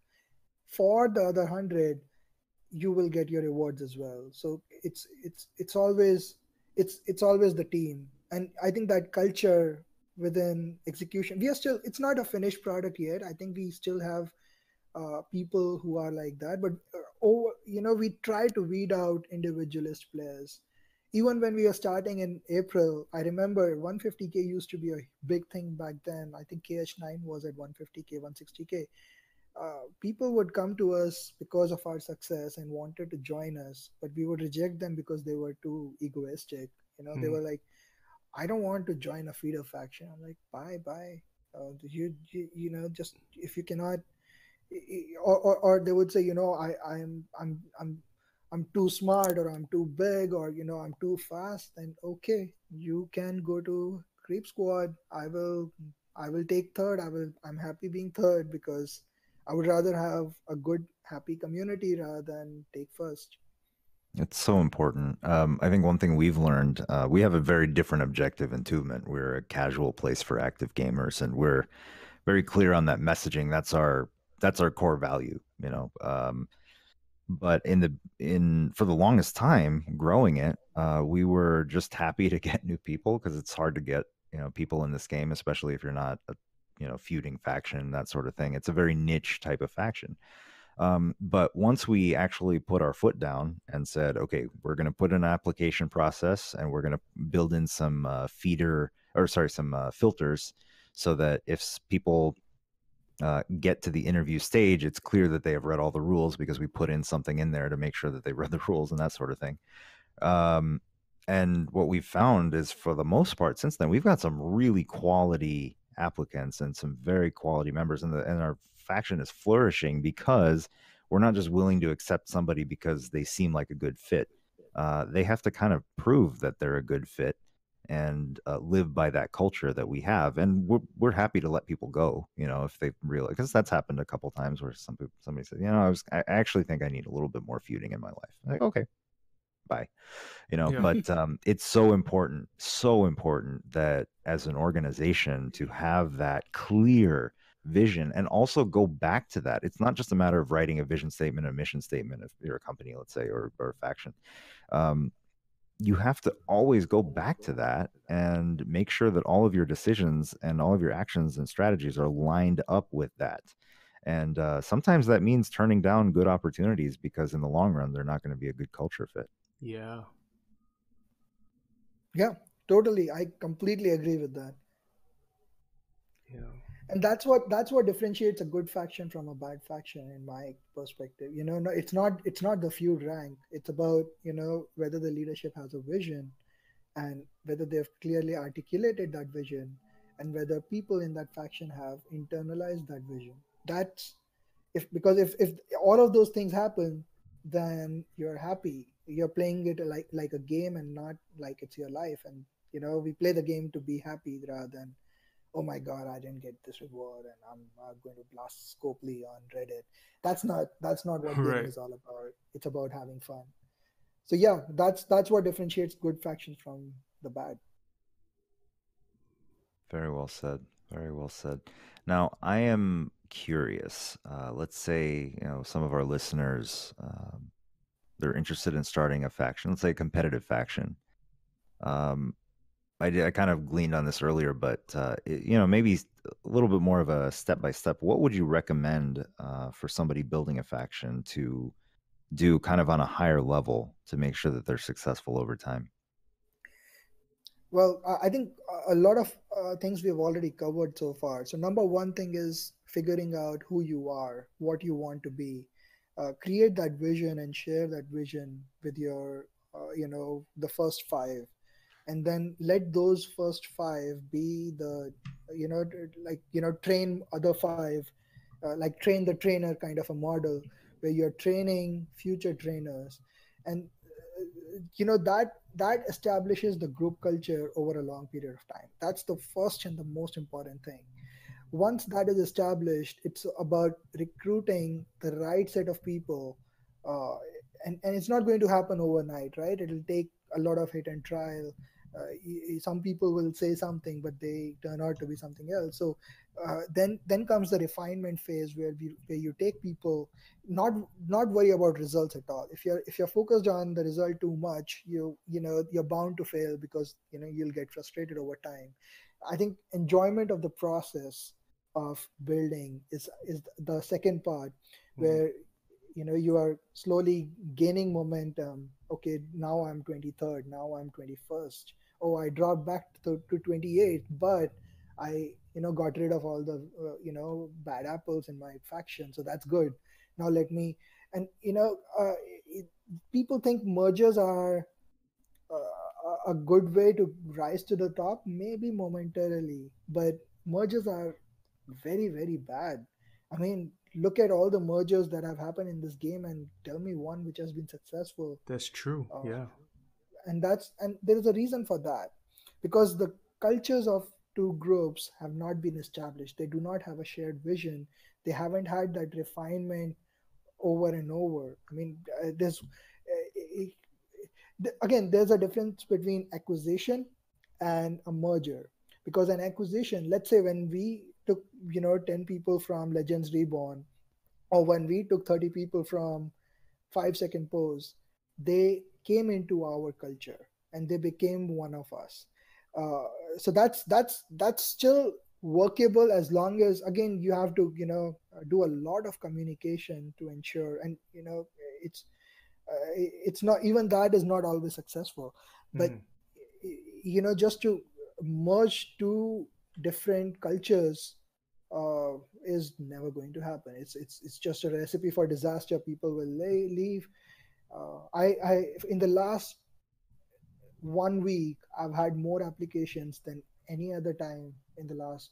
for the other 100, you will get your rewards as well. So it's always the team. And I think that culture within execution, we are still, it's not a finished product yet. I think we still have people who are like that, but we try to weed out individualist players. Even when we were starting in April, I remember 150k used to be a big thing back then. I think KH9 was at 150k, 160k. People would come to us because of our success and wanted to join us, but we would reject them because they were too egoistic. They Hmm. were like, "I don't want to join a feeder faction." I'm like, "Bye, bye. Just if you cannot, or they would say, I'm too smart, or I'm too big, or I'm too fast. Then okay, you can go to Creep Squad. I will take third. I'm happy being third because I would rather have a good happy community rather than take first. It's so important. I think one thing we've learned, we have a very different objective in 2vement. We're a casual place for active gamers, and we're very clear on that messaging. That's our core value, but in for the longest time growing it, we were just happy to get new people because it's hard to get people in this game, especially if you're not a feuding faction, that sort of thing. It's a very niche type of faction. But once we actually put our foot down and said, okay, we're going to put an application process and we're going to build in some some filters so that if people get to the interview stage, it's clear that they have read all the rules because we put in something in there to make sure that they read the rules and that sort of thing. Um, and what we've found is, for the most part, since then, we've got some really quality applicants and some very quality members, and our faction is flourishing because we're not just willing to accept somebody because they seem like a good fit. They have to kind of prove that they're a good fit and live by that culture that we have. And we're happy to let people go, if they realize, because that's happened a couple times where somebody said, I actually think I need a little bit more feuding in my life. I'm like, okay, bye. Yeah. But it's so important that as an organization to have that clear vision and also go back to that. It's not just a matter of writing a vision statement, a mission statement if you're a company, let's say, or a faction. um, you have to always go back to that and make sure that all of your decisions and all of your actions and strategies are lined up with that. And sometimes that means turning down good opportunities because in the long run, they're not going to be a good culture fit. Yeah. Yeah, totally. I completely agree with that. Yeah. And that's what differentiates a good faction from a bad faction in my perspective. No, it's not the feud rank. It's about whether the leadership has a vision, and whether they've clearly articulated that vision, and whether people in that faction have internalized that vision. That's if all of those things happen, then you're happy. You're playing it like a game and not like it's your life. And we play the game to be happy rather than, oh my god, I didn't get this reward and I'm going to blast Scopely on Reddit. That's not what gaming Right. is all about. It's about having fun. So yeah, that's what differentiates good factions from the bad. Very well said. Very well said. Now, I am curious. Let's say some of our listeners, they're interested in starting a faction. Let's say a competitive faction. Um, I kind of gleaned on this earlier, but maybe a little bit more of a step by step. What would you recommend for somebody building a faction to do, kind of on a higher level, to make sure that they're successful over time? Well, I think a lot of things we've already covered so far. So number one thing is figuring out who you are, what you want to be. create that vision and share that vision with your the first five, and then let those first five be the train other five, like train the trainer kind of a model, where you're training future trainers. And that establishes the group culture over a long period of time. That's the first and the most important thing. Once that is established, it's about recruiting the right set of people, uh, and it's not going to happen overnight, right? It'll take a lot of hit and trial. Some people will say something, but they turn out to be something else. So then comes the refinement phase, where you take people, not worry about results at all. If you're focused on the result too much, you're bound to fail, because you'll get frustrated over time. I think enjoyment of the process of building is the second part, where you are slowly gaining momentum. Okay, now I'm 23rd, now I'm 21st. Oh, I dropped back to 28th, but I got rid of all the bad apples in my faction, so that's good. Now let me. And it, people think mergers are a good way to rise to the top, maybe momentarily, but mergers are very, very bad. I mean, look at all the mergers that have happened in this game and tell me one which has been successful. That's true. Uh, Yeah. and there is a reason for that, because the cultures of two groups have not been established. They do not have a shared vision. They haven't had that refinement over and over. I mean, again, there's a difference between acquisition and a merger. Because an acquisition, let's say when we took 10 people from Legends Reborn, or when we took 30 people from 5 Second Pose, they came into our culture and they became one of us. uh, so that's still workable, as long as, again, you have to do a lot of communication to ensure. And it's it's not, even that is not always successful. But Mm. just to merge two different cultures uh, is never going to happen. It's just a recipe for disaster. People will leave. I in the last 1 week, I've had more applications than any other time in the last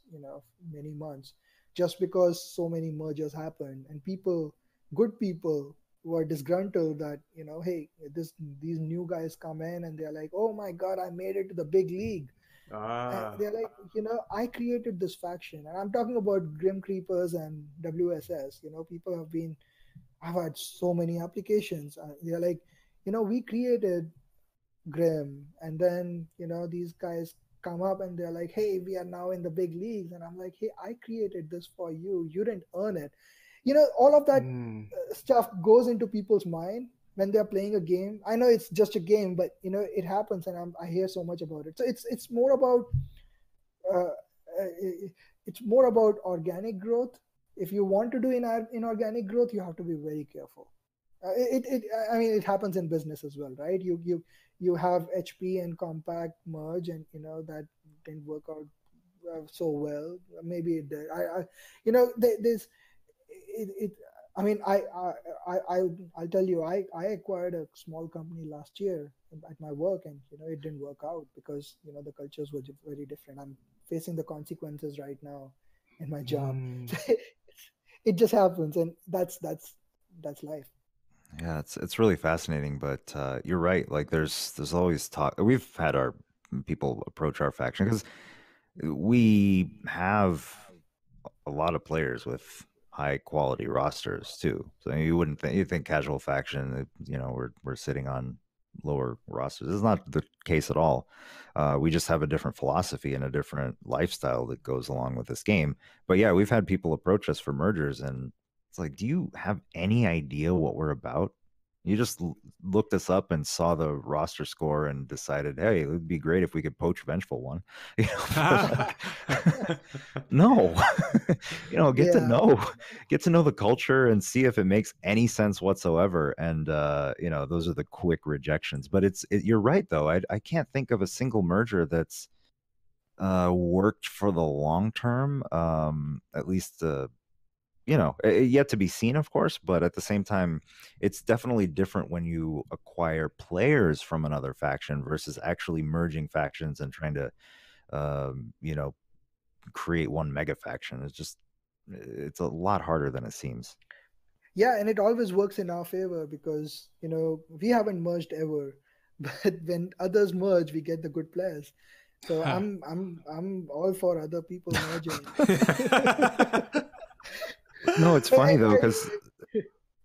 many months, just because so many mergers happened, and good people were disgruntled that hey, these new guys come in and they're like, oh my god, I made it to the big league. And Ah. they're like, I created this faction, and I'm talking about Grim Creepers and WSS. People I've had so many applications. They're like, we created Grim, and then these guys come up and they're like, hey, we are now in the big leagues. And I'm like, hey, I created this for you, you didn't earn it. All of that Mm. stuff goes into people's mind when they're playing a game. I know it's just a game, but it happens, and I hear so much about it. So it's more about uh, it's more about organic growth. If you want to do inorganic growth, you have to be very careful. I mean, it happens in business as well, right? You have HP and Compact merge, and that didn't work out so well. Maybe it did. There's it. I mean, I'll tell you, I acquired a small company last year at my work, and it didn't work out because the cultures were very different. I'm facing the consequences right now in my job. Mm. It just happens, and that's life. Yeah, it's really fascinating, but you're right. Like, there's always talk. We've had our people approach our faction because we have a lot of players with high quality rosters too. So you wouldn't think, you think casual faction, we're sitting on lower rosters. This is not the case at all. We just have a different philosophy and a different lifestyle that goes along with this game. But yeah, we've had people approach us for mergers, and it's like, do you have any idea what we're about? You just looked us up and saw the roster score and decided, hey, it would be great if we could poach Vengeful one. Like, no. Get to Yeah, know the culture and see if it makes any sense whatsoever. And those are the quick rejections. But you're right though. I can't think of a single merger that's worked for the long term. At least yet to be seen, of course, but at the same time, it's definitely different when you acquire players from another faction versus actually merging factions and trying to, you know, create one mega faction. It's a lot harder than it seems. Yeah, and it always works in our favor because we haven't merged ever, but when others merge, we get the good players. So I'm all for other people merging. No, it's But funny though, because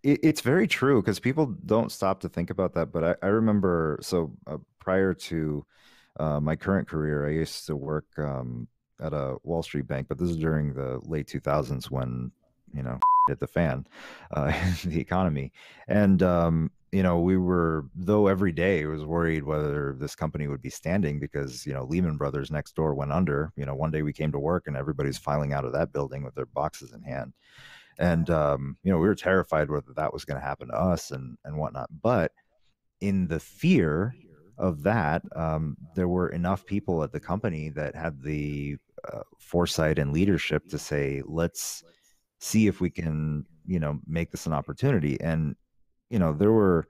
it's very true, because people don't stop to think about that. But I remember, so prior to my current career, I used to work at a Wall Street bank, but this is during the late 2000s when, hit the fan, the economy. And, we were, though every day was worried whether this company would be standing because, Lehman Brothers next door went under. One day we came to work and everybody's filing out of that building with their boxes in hand. And, we were terrified whether that was going to happen to us and whatnot. But in the fear of that, there were enough people at the company that had the foresight and leadership to say, let's see if we can, make this an opportunity. And, there were,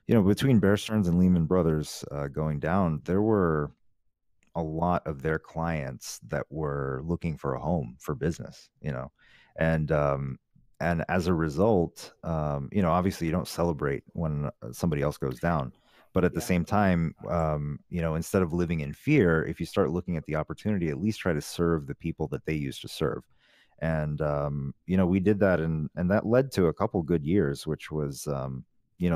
between Bear Stearns and Lehman Brothers going down, there were a lot of their clients that were looking for a home for business, and as a result, obviously you don't celebrate when somebody else goes down, but at the same time, instead of living in fear, if you start looking at the opportunity, at least try to serve the people that they used to serve. And we did that, and that led to a couple good years, which was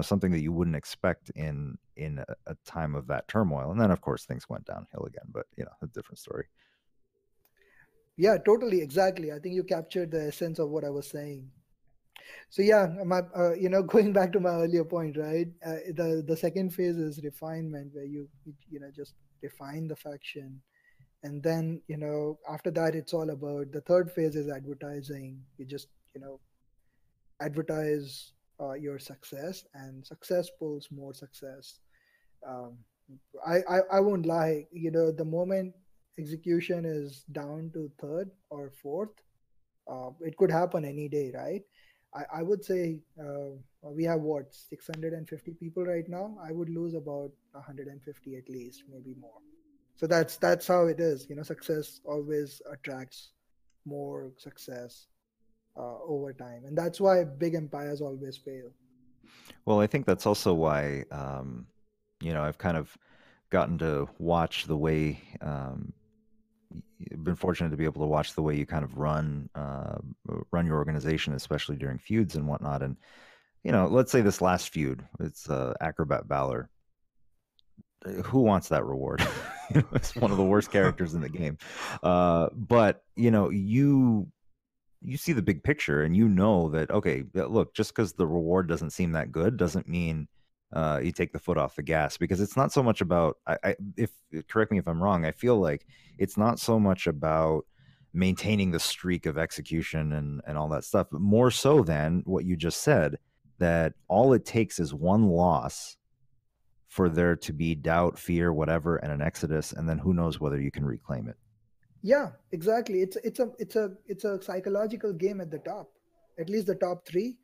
something that you wouldn't expect in a time of that turmoil. And then of course things went downhill again, but a different story. Yeah, totally, exactly. I think you captured the essence of what I was saying. So yeah, going back to my earlier point, right? The second phase is refinement, where you just refine the faction, and then after that it's all about the third phase is advertising. You just advertise your success, and success pulls more success. Um, I won't lie. The moment execution is down to third or fourth, it could happen any day, right? I would say we have what 650 people right now. I would lose about 150 at least, maybe more. So that's how it is. Success always attracts more success over time, and that's why big empires always fail. Well, I think that's also why I've kind of gotten to watch the way been fortunate to be able to watch the way you kind of run your organization, especially during feuds and whatnot. And let's say this last feud, it's Acrobat Valor. Who wants that reward? It's one of the worst characters in the game. But you see the big picture, and that, okay, look, just because the reward doesn't seem that good doesn't mean you take the foot off the gas, because it's not so much about, if correct me if I'm wrong, I feel like it's not so much about maintaining the streak of execution and all that stuff, but more so than what you just said, that all it takes is one loss for there to be doubt, fear, whatever, and an exodus, and then who knows whether you can reclaim it. Yeah, exactly. It's a psychological game at the top. At least the top three.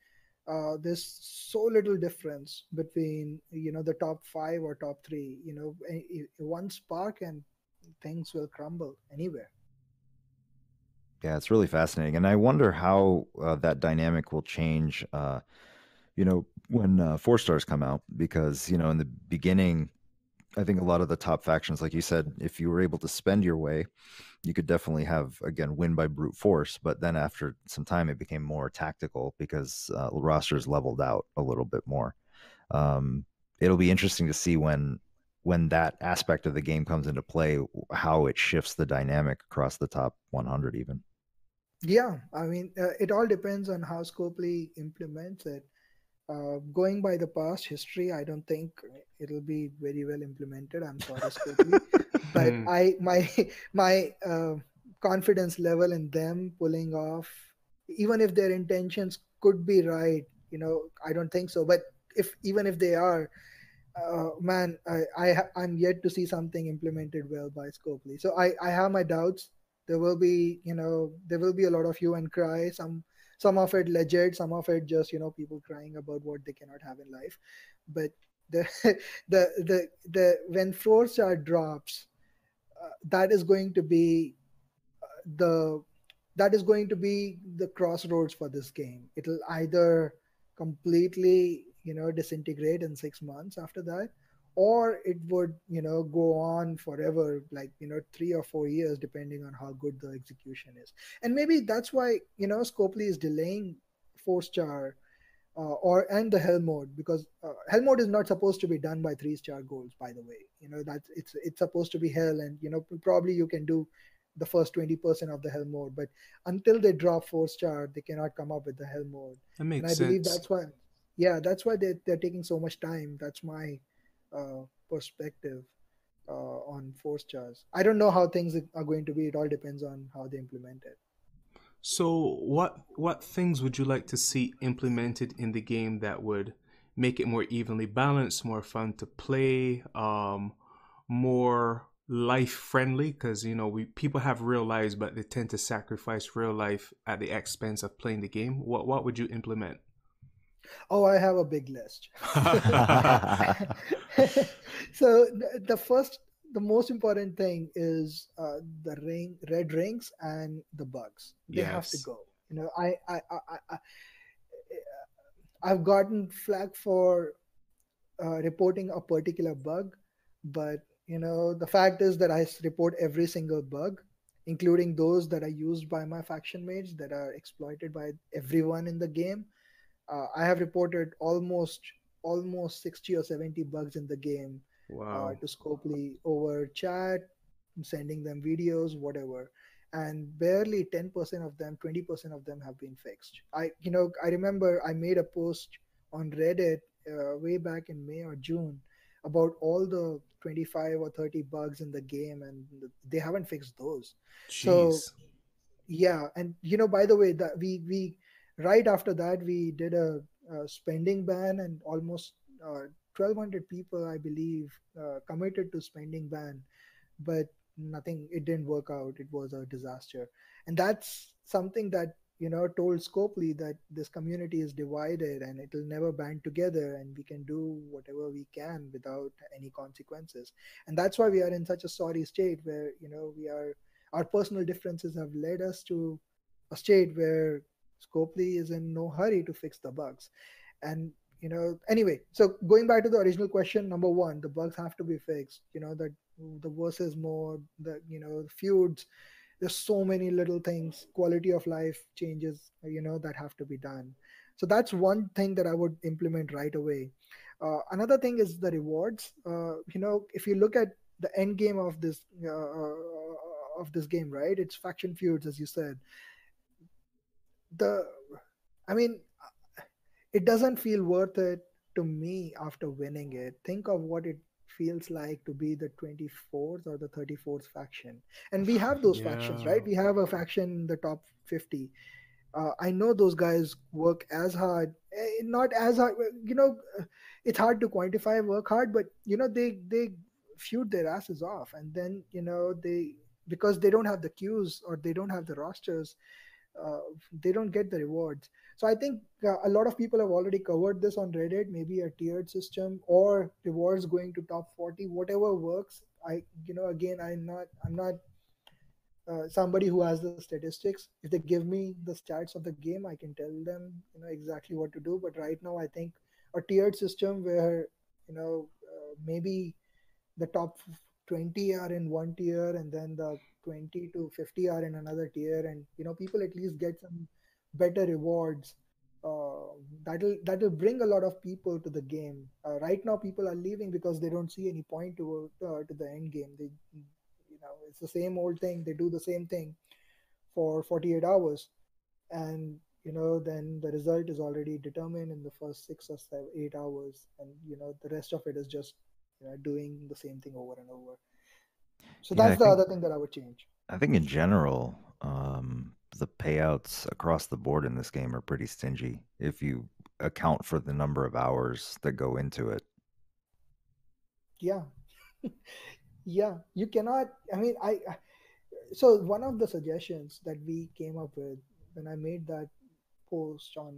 There's so little difference between the top five or top three. One spark and things will crumble anywhere. Yeah, it's really fascinating, and I wonder how that dynamic will change. When 4-stars come out, because in the beginning, I think a lot of the top factions, like you said, if you were able to spend your way, you could definitely have, again, win by brute force. But then after some time, it became more tactical because rosters leveled out a little bit more. It'll be interesting to see when that aspect of the game comes into play, how it shifts the dynamic across the top 100 even. Yeah, I mean, it all depends on how Scopely implements it. Going by the past history, I don't think it'll be very well implemented. I'm sorry, Scopely, but my confidence level in them pulling off, even if their intentions could be right, I don't think so. But even if they are, man, I'm yet to see something implemented well by Scopely. So I have my doubts. There will be a lot of hue and cry. some of it legit, some of it just people crying about what they cannot have in life. But the the when 4-star drops, that is going to be the that is going to be the crossroads for this game. It'll either completely disintegrate in 6 months after that, or it would go on forever, like 3 or 4 years, depending on how good the execution is. And maybe that's why Scopely is delaying 4-star, or and the hell mode, because hell mode is not supposed to be done by 3-star goals, by the way. That's it's supposed to be hell, and probably you can do the first 20% of the hell mode, but until they drop 4-star, they cannot come up with the hell mode. That And makes I believe sense. that's why, yeah, that's why they're taking so much time. That's my perspective on 4-stars. I don't know how things are going to be. It all depends on how they implement it. So, what things would you like to see implemented in the game that would make it more evenly balanced, more fun to play, more life friendly? Because we people have real lives, but they tend to sacrifice real life at the expense of playing the game. What would you implement? Oh, I have a big list. So the most important thing is the red rings and the bugs. They have to Yes. go. I've gotten flack for reporting a particular bug, but the fact is that report every single bug, including those that are used by my faction mates, that are exploited by everyone in the game. I have reported almost 60 or 70 bugs in the game Wow. to Scopely over chat, sending them videos, whatever. And barely 10% of them, 20% of them have been fixed. I remember I made a post on Reddit way back in May or June about all the 25 or 30 bugs in the game, and they haven't fixed those. So Jeez. yeah, and by the way, that we right after that we did a spending ban, and almost 1,200 people, I believe, committed to spending ban, but nothing. It didn't work out. It was a disaster, and that's something that told Scopely that this community is divided and it'll never band together, and we can do whatever we can without any consequences. And that's why we are in such a sorry state where we are our personal differences have led us to a state where Scopely is in no hurry to fix the bugs. And anyway, so going back to the original question, number one, the bugs have to be fixed. That the versus mode, the feuds, there's so many little things, quality of life changes, that have to be done. So that's one thing that I would implement right away. Another thing is the rewards. If you look at the end game of this game, right? It's faction feuds, as you said. The I mean, it doesn't feel worth it to me after winning it. Think of what it feels like to be the 24th or the 34th faction. And we have those factions, Yeah. right? We have a faction in the top 50. I know those guys work as hard, not as hard. It's hard to quantify work hard, but they feud their asses off, and then they, because they don't have the queues or they don't have the rosters, uh, they don't get the rewards. So I think a lot of people have already covered this on Reddit. Maybe a tiered system or rewards going to top 40, whatever works. Again, I'm not somebody who has the statistics. If they give me the stats of the game, I can tell them exactly what to do. But right now, I think a tiered system where maybe the top 20 are in one tier, and then the 20 to 50 are in another tier, and people at least get some better rewards. That'll bring a lot of people to the game. Right now people are leaving because they don't see any point to the end game. They, it's the same old thing. They do the same thing for 48 hours, and then the result is already determined in the first 6 or 8 hours, and the rest of it is just doing the same thing over and over. So Yeah, that's the other thing that I would change. I think in general, the payouts across the board in this game are pretty stingy if you account for the number of hours that go into it. Yeah. Yeah, you cannot. I mean, so one of the suggestions that we came up with when I made that post on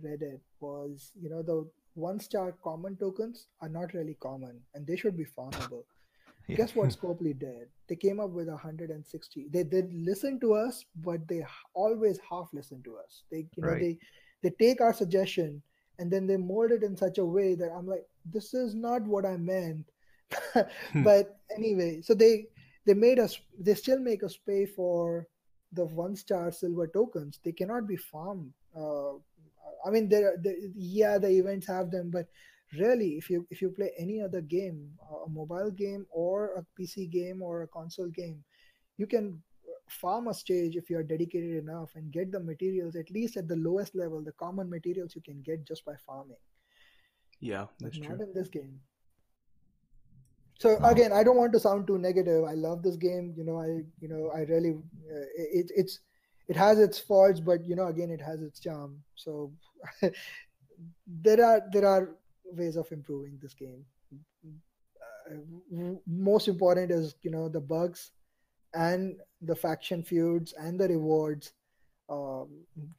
Reddit was, the 1-star common tokens are not really common and they should be farmable. Yeah. Guess what Scopely did? They came up with 160. They did listen to us, but they always half listen to us. Right. They take our suggestion and then they mold it in such a way that I'm like, this is not what I meant. But anyway, so they still make us pay for the 1-star silver tokens. They cannot be farmed. I mean, yeah, the events have them, but really, if you play any other game, a mobile game or a PC game or a console game, you can farm a stage if you are dedicated enough and get the materials at least at the lowest level, the common materials you can get just by farming. Yeah, But that's not true. in this game. So No. again, I don't want to sound too negative. I love this game. I really it has its faults, but again, it has its charm. So there are ways of improving this game. Most important is the bugs and the faction feuds and the rewards. Um,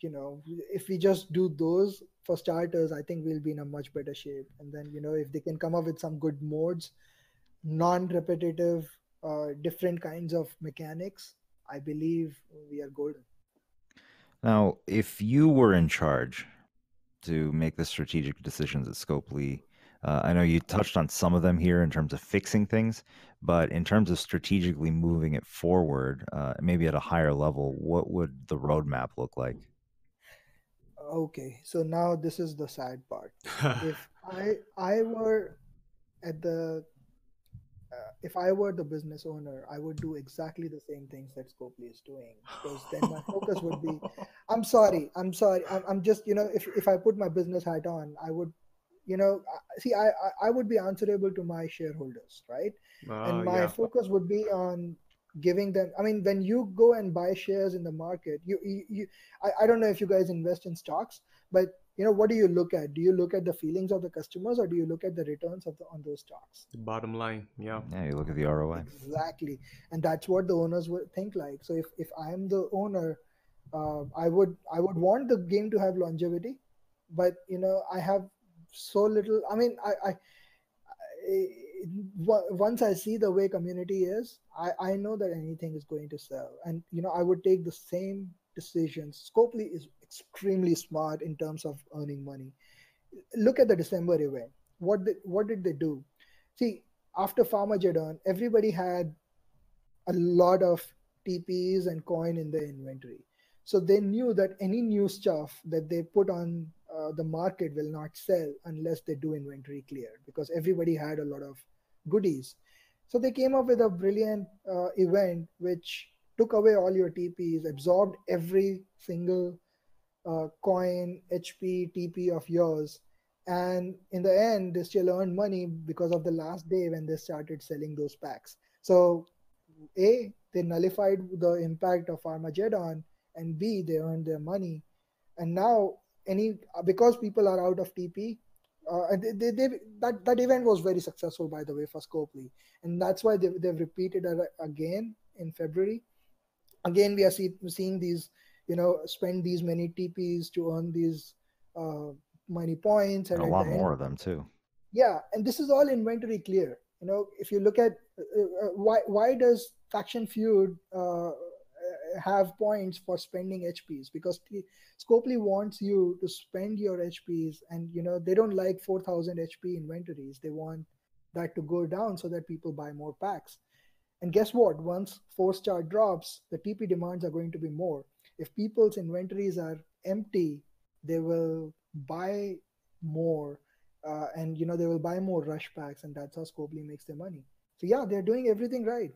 if we just do those for starters, I think we'll be in a much better shape. And then if they can come up with some good modes, non-repetitive, different kinds of mechanics, I believe we are golden. Now, if you were in charge to make the strategic decisions at Scopely, I know you touched on some of them here in terms of fixing things, but in terms of strategically moving it forward, maybe at a higher level, what would the roadmap look like? Okay, so now this is the sad part. If I were at the if I were the business owner, I would do exactly the same things that Scopely is doing, because then my focus would be, I'm just, if I put my business hat on, I would, see, I would be answerable to my shareholders, right? And my Yeah. focus would be on giving them, I mean, when you go and buy shares in the market, I don't know if you guys invest in stocks, but what do you look at? Do you look at the feelings of the customers, or do you look at the returns on those stocks? The bottom line. Yeah. Yeah, you look at the ROI. Exactly, and that's what the owners would think like. So if I am the owner, I would want the game to have longevity, but I have so little. I mean, once I see the way community is, I know that anything is going to sell, and I would take the same decisions. Scopely is extremely smart in terms of earning money. Look at the December event. What did they do? See, after Farmageddon, everybody had a lot of TPs and coin in their inventory. So they knew that any new stuff that they put on the market will not sell unless they do inventory clear, because everybody had a lot of goodies. So they came up with a brilliant event which took away all your TPs, absorbed every single coin, HP, TP of yours. And in the end, they still earned money because of the last day when they started selling those packs. So A, they nullified the impact of Armageddon, and B, they earned their money. And now, because people are out of TP, that event was very successful, by the way, for Scopely, and that's why they've repeated it again in February. Again, we are seeing these, spend these many TPs to earn these uh, money points, And and a at the lot end, more of them too. yeah, and this is all inventory clear. If you look at why does faction feud have points for spending HPs? Because Scopely wants you to spend your HPs, and they don't like 4,000 HP inventories. They want that to go down so that people buy more packs. And guess what? Once 4-star drops, the TP demands are going to be more. If people's inventories are empty, they will buy more, and they will buy more rush packs, and that's how Scopely makes their money. So yeah, they're doing everything right.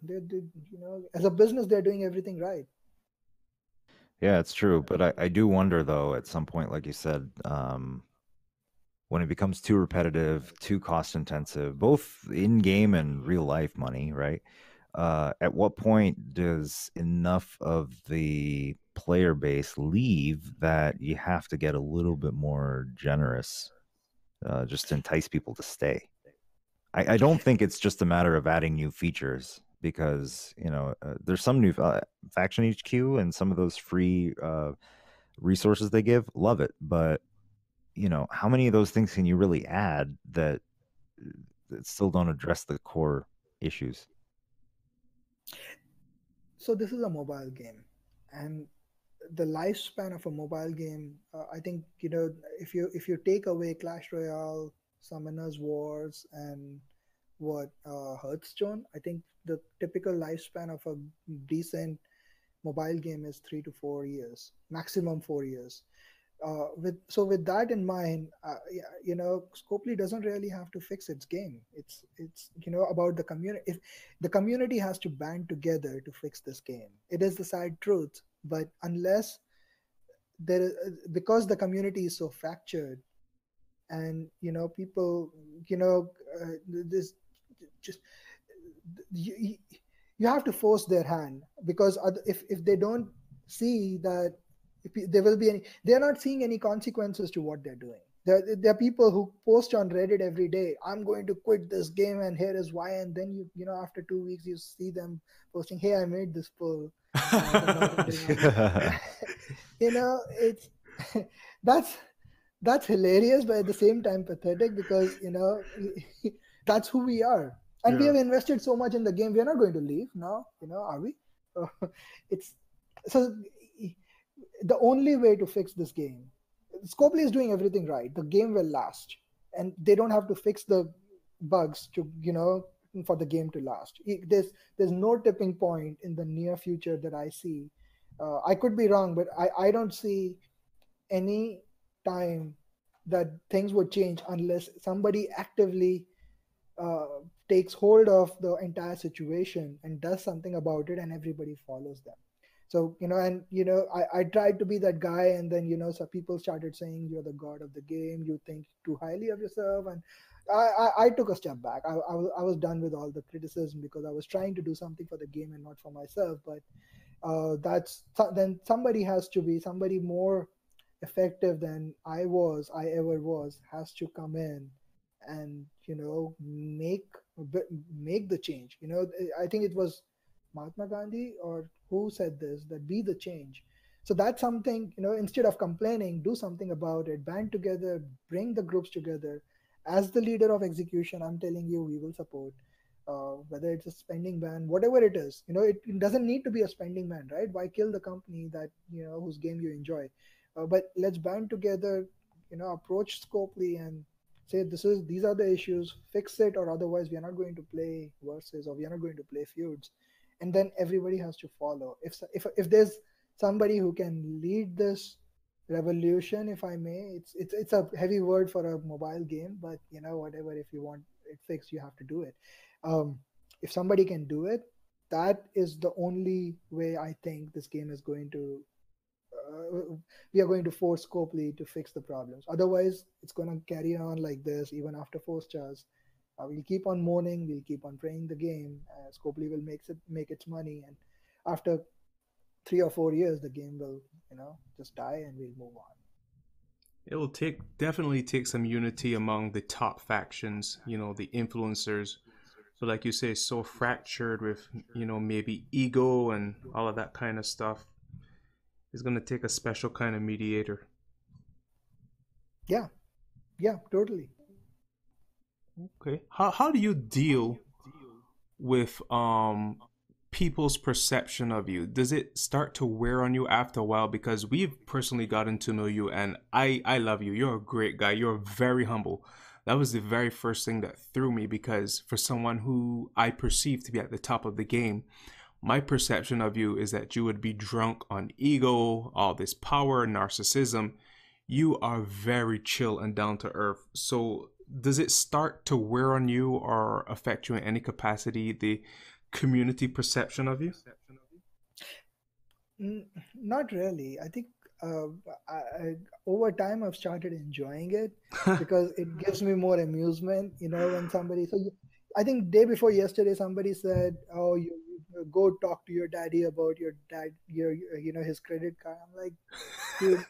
As a business, they're doing everything right. Yeah, it's true. But I do wonder, though, at some point, like you said, when it becomes too repetitive, too cost intensive, both in game and real life money, right? At what point does enough of the player base leave that you have to get a little bit more generous, just to entice people to stay? I don't think it's just a matter of adding new features, because there's some new faction HQ and some of those free resources they give, love it. But how many of those things can you really add that still don't address the core issues? So this is a mobile game, and the lifespan of a mobile game, I think, if you take away Clash Royale, Summoners Wars, and what Hearthstone, I think the typical lifespan of a decent mobile game is 3 to 4 years, maximum 4 years. With that in mind, Scopely doesn't really have to fix its game. It's about the community. If the community has to band together to fix this game, it is the sad truth. But unless there is, because the community is so fractured, and people, this just you, you have to force their hand, because if they don't see that, if there will be any, they're not seeing any consequences to what they're doing. There are people who post on Reddit every day, I'm going to quit this game and here is why, and then after 2 weeks you see them posting, hey, I made this pull. It's that's hilarious, but at the same time pathetic, because that's who we are, and we have invested so much in the game. We are not going to leave now, are we? It's so the only way to fix this game, Scopely is doing everything right. The game will last, and they don't have to fix the bugs to for the game to last. There's no tipping point in the near future that I see. I could be wrong, but I don't see any time that things would change unless somebody actively takes hold of the entire situation and does something about it, and everybody follows them. So I tried to be that guy, and then some people started saying you're the god of the game, you think too highly of yourself, and I took a step back. I was done with all the criticism, because I was trying to do something for the game and not for myself. But then somebody more effective than I ever was, has to come in and make the change. I think it was Mahatma Gandhi or who said this, that be the change. So that's something, instead of complaining, do something about it, band together, bring the groups together. As the leader of execution, I'm telling you, we will support, whether it's a spending ban, whatever it is. It doesn't need to be a spending ban, right? Why kill the company that whose game you enjoy? But let's band together, approach Scopely and say, these are the issues, fix it, or otherwise we are not going to play versus, or we are not going to play feuds. And then everybody has to follow. If there's somebody who can lead this revolution, if I may, it's a heavy word for a mobile game, but whatever, if you want it fixed, you have to do it. If somebody can do it, that is the only way I think this game is going to we are going to force Scopely to fix the problems. Otherwise, it's going to carry on like this even after 4 stars. We'll keep on moaning, we'll keep on playing the game. Scopely will make its money, and after 3 or 4 years, the game will, just die, and we'll move on. It will definitely take some unity among the top factions, the influencers. So like you say, so fractured with, maybe ego and all of that kind of stuff. It's going to take a special kind of mediator. Yeah, totally. Okay. How do you deal with people's perception of you? Does it start to wear on you after a while? Because we've personally gotten to know you, and I love you. You're a great guy. You're very humble. That was the very first thing that threw me, because for someone who I perceive to be at the top of the game, my perception of you is that you would be drunk on ego, all this power, narcissism. You are very chill and down to earth. So does it start to wear on you or affect you in any capacity, the community perception of you? Not really. I think over time I've started enjoying it, because it gives me more amusement. When somebody, I think day before yesterday, somebody said, "Oh, you go talk to your daddy about your dad, your his credit card." I'm like, dude,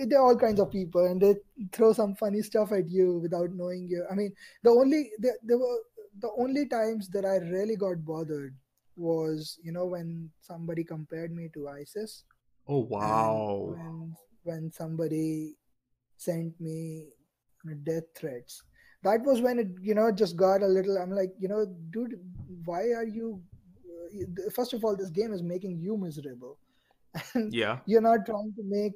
there are all kinds of people, and they throw some funny stuff at you without knowing you. I mean, there were the only times that I really got bothered was, when somebody compared me to ISIS, Oh and wow. when somebody sent me death threats. That was when it, just got a little. I'm like, dude, why are you? First of all, this game is making you miserable, and Yeah. you're not trying to make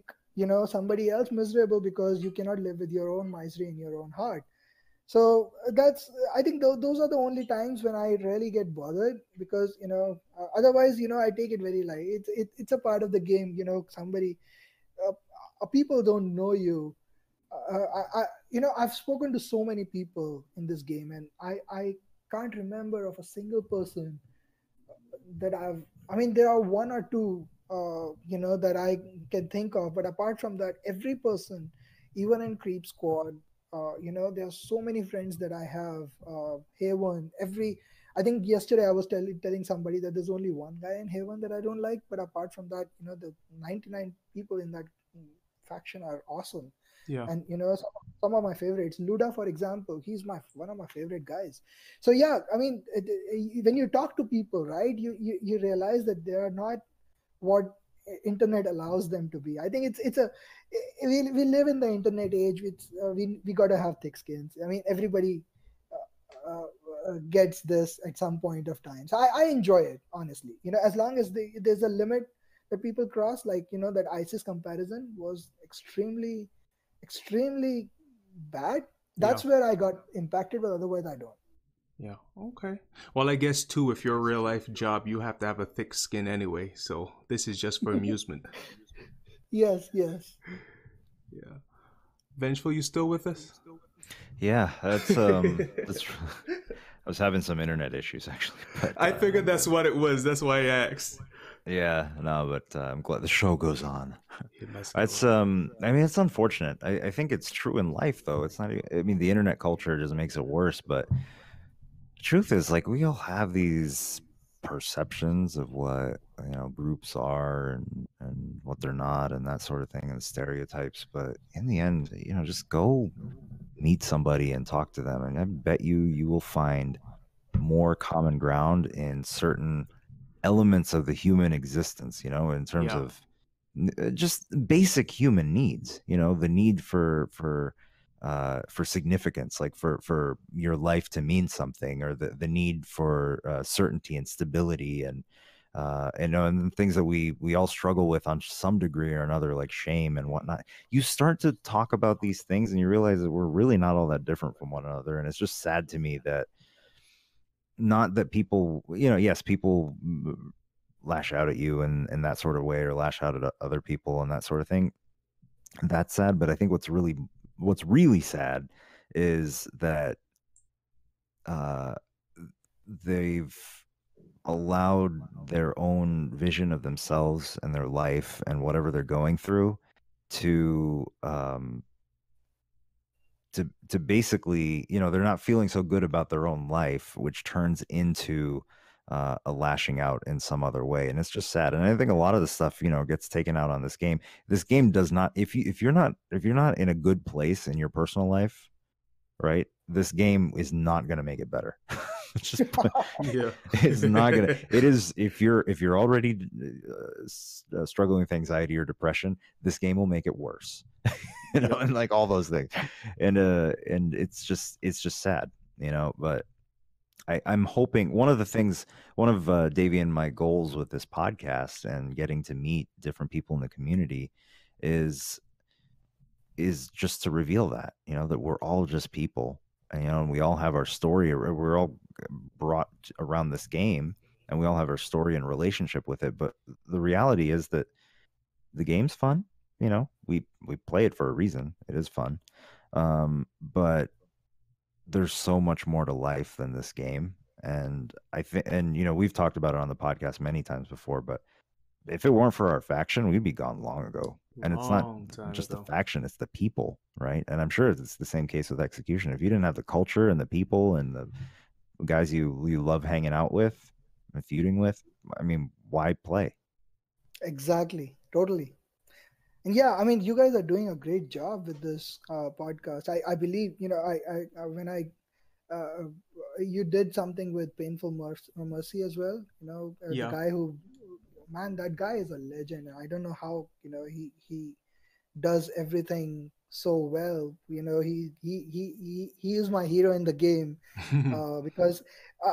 somebody else miserable because you cannot live with your own misery in your own heart. So that's, I think those are the only times when I really get bothered, because otherwise, I take it very light. It's a part of the game. Somebody, uh, people don't know you. I've spoken to so many people in this game, and I can't remember of a single person that I mean, there are one or two, that I can think of, but apart from that, every person, even in Creep Squad, there are so many friends that I have. Haven, I think yesterday I was telling somebody that there's only one guy in Haven that I don't like, but apart from that, the 99 people in that faction are awesome. Yeah. And some of my favorites, Luda, for example, he's my one of my favorite guys. So yeah, I mean, when you talk to people, right, you realize that they are not what internet allows them to be. I think it's a we live in the internet age, which we got to have thick skins. I mean, everybody gets this at some point of time. So I enjoy it, honestly. As long as there's a limit that people cross, like that ISIS comparison was extremely bad. Yeah. That's where I got impacted, but otherwise I don't. Yeah. Okay. Well, I guess too, if your real life job, you have to have a thick skin anyway. So this is just for amusement. Yes, yes. Yeah. Vengeful, you still with us? Yeah, that's. I was having some internet issues actually, but I figured that's what it was. That's why I asked. yeah, no, but I'm glad the show goes on. You're messing It's around. I mean, it's unfortunate. I think it's true in life though. It's not. I mean, the internet culture just makes it worse. But the truth is, like, we all have these perceptions of what groups are and what they're not and that sort of thing and stereotypes. But in the end, just go meet somebody and talk to them, and I bet you will find more common ground in certain elements of the human existence, in terms Yeah. of just basic human needs, the need for significance, like for your life to mean something, or the need for certainty and stability, and things that we all struggle with on some degree or another, like shame and whatnot. You start to talk about these things and you realize that we're really not all that different from one another. And it's just sad to me that, not that people, yes, people lash out at you in that sort of way, or lash out at other people and that sort of thing. That's sad. But I think what's really sad is that uh, they've allowed their own vision of themselves and their life and whatever they're going through to to basically, they're not feeling so good about their own life, which turns into a lashing out in some other way. And it's just sad. And I think a lot of the stuff, gets taken out on this game. This game does not, if you're not in a good place in your personal life, right, this game is not going to make it better. It's just Yeah. it's not gonna. It is, if you're already struggling with anxiety or depression, this game will make it worse. Yeah. And like all those things, and it's just sad, But I'm hoping one of Davey and my goals with this podcast and getting to meet different people in the community is just to reveal that, that we're all just people, and we all have our story. We're all brought around this game, and we all have our story and relationship with it. But the reality is that the game's fun. We play it for a reason. It is fun. But there's so much more to life than this game. And I think, and we've talked about it on the podcast many times before, but if it weren't for our faction, we'd be gone long ago. And it's not Long time just the ago. faction, it's the people, right? And I'm sure it's the same case with execution. If you didn't have the culture and the people and the guys you love hanging out with and feuding with, I mean, why play? Exactly, totally. And yeah, I mean, you guys are doing a great job with this podcast. I believe, I when I uh, you did something with Painful Mercy as well. The Yeah. guy who, man, that guy is a legend. I don't know how he does everything so well. He is my hero in the game, because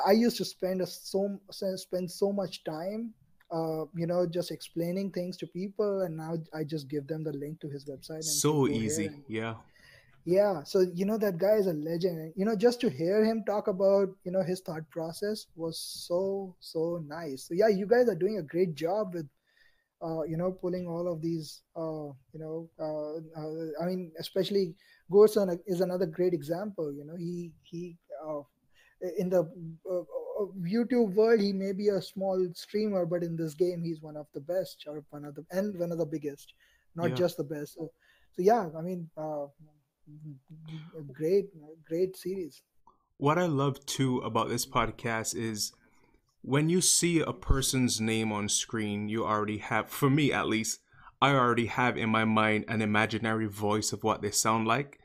I used to spend so much time, just explaining things to people, and now I just give them the link to his website and say, So go here. easy. And Yeah. yeah, so that guy is a legend. And, just to hear him talk about his thought process was so nice. So yeah, you guys are doing a great job with pulling all of these, I mean, especially Gorson is another great example. He in the YouTube world, he may be a small streamer, but in this game, he's one of the best, or one of the biggest, not Yeah. just the best. So yeah, I mean, great, great series. What I love too about this podcast is when you see a person's name on screen, you already have, for me at least, I already have in my mind an imaginary voice of what they sound like.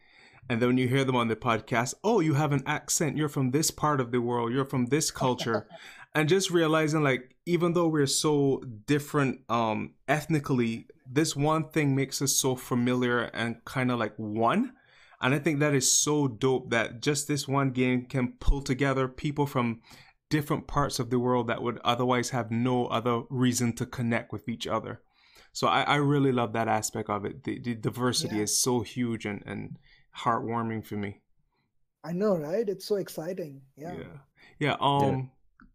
And then when you hear them on the podcast, oh, you have an accent. You're from this part of the world. You're from this culture. And just realizing, like, even though we're so different ethnically, this one thing makes us so familiar and kind of like one. And I think that is so dope that just this one game can pull together people from different parts of the world that would otherwise have no other reason to connect with each other. So I really love that aspect of it. The diversity Yeah, is so huge and heartwarming for me. I know, right? It's so exciting. Yeah. Yeah. Yeah. Yeah, Go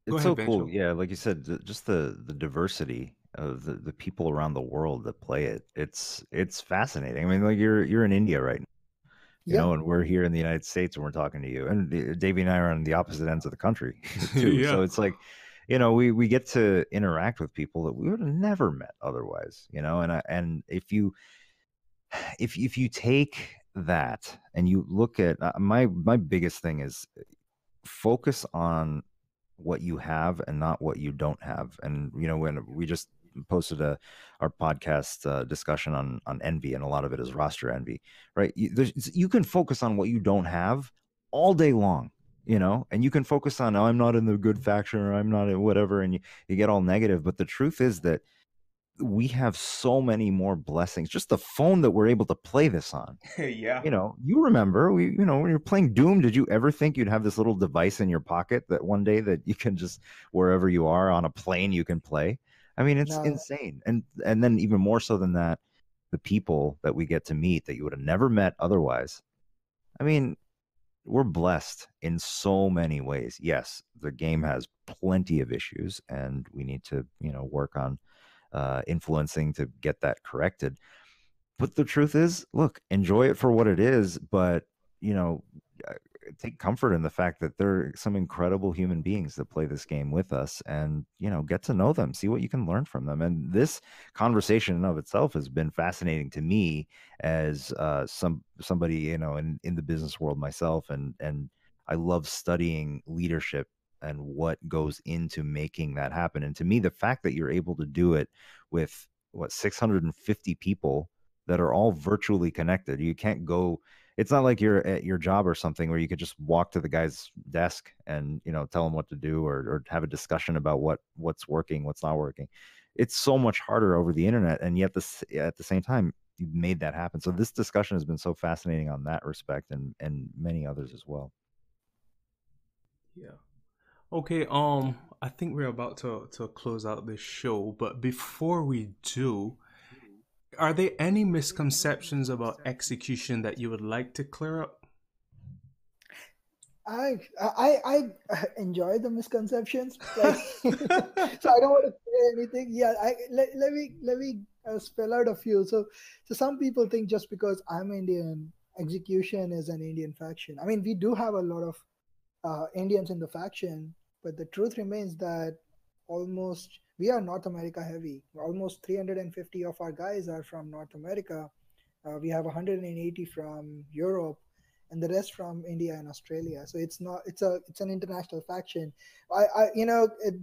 it's ahead, so cool. Bencho. Yeah, like you said, just the diversity of the people around the world that play it. It's fascinating. I mean, like you're in India right now, Yeah. and we're here in the United States and we're talking to you. And Davey and I are on the opposite ends of the country too. Yeah. So it's like, we get to interact with people that we would have never met otherwise, and if you take that and you look at my biggest thing is focus on what you have and not what you don't have. And when we just posted our podcast discussion on envy, and a lot of it is roster envy, right? You can focus on what you don't have all day long, and you can focus on, oh, I'm not in the good faction, or I'm not in whatever, and you get all negative. But the truth is that we have so many more blessings. Just the phone that we're able to play this on. Yeah. You remember when you're playing Doom, did you ever think you'd have this little device in your pocket that one day that you can just, wherever you are on a plane, you can play? I mean, it's No. insane. And then even more so than that, the people that we get to meet that you would have never met otherwise. I mean, we're blessed in so many ways. Yes, the game has plenty of issues, and we need to, work on influencing to get that corrected. But the truth is, look, enjoy it for what it is, but you know, uh, take comfort in the fact that there are some incredible human beings that play this game with us, and get to know them, see what you can learn from them. And this conversation in of itself has been fascinating to me as somebody in the business world myself, and I love studying leadership and what goes into making that happen. And to me, the fact that you're able to do it with 650 people that are all virtually connected. You can't go, it's not like you're at your job or something where you could just walk to the guy's desk and tell him what to do, or have a discussion about what's working, what's not working. It's so much harder over the internet, and yet at the same time you've made that happen. So this discussion has been so fascinating on that respect, and many others as well. Yeah. Okay, I think we're about to close out this show, but before we do, are there any misconceptions about execution that you would like to clear up? I enjoy the misconceptions, like so I don't want to say anything. Yeah, let me spell out a few. So some people think just because I'm Indian, execution is an Indian faction. I mean, we do have a lot of Indians in the faction, but the truth remains that almost we are North America heavy. Almost 350 of our guys are from North America. We have 180 from Europe, and the rest from India and Australia. So it's an international faction.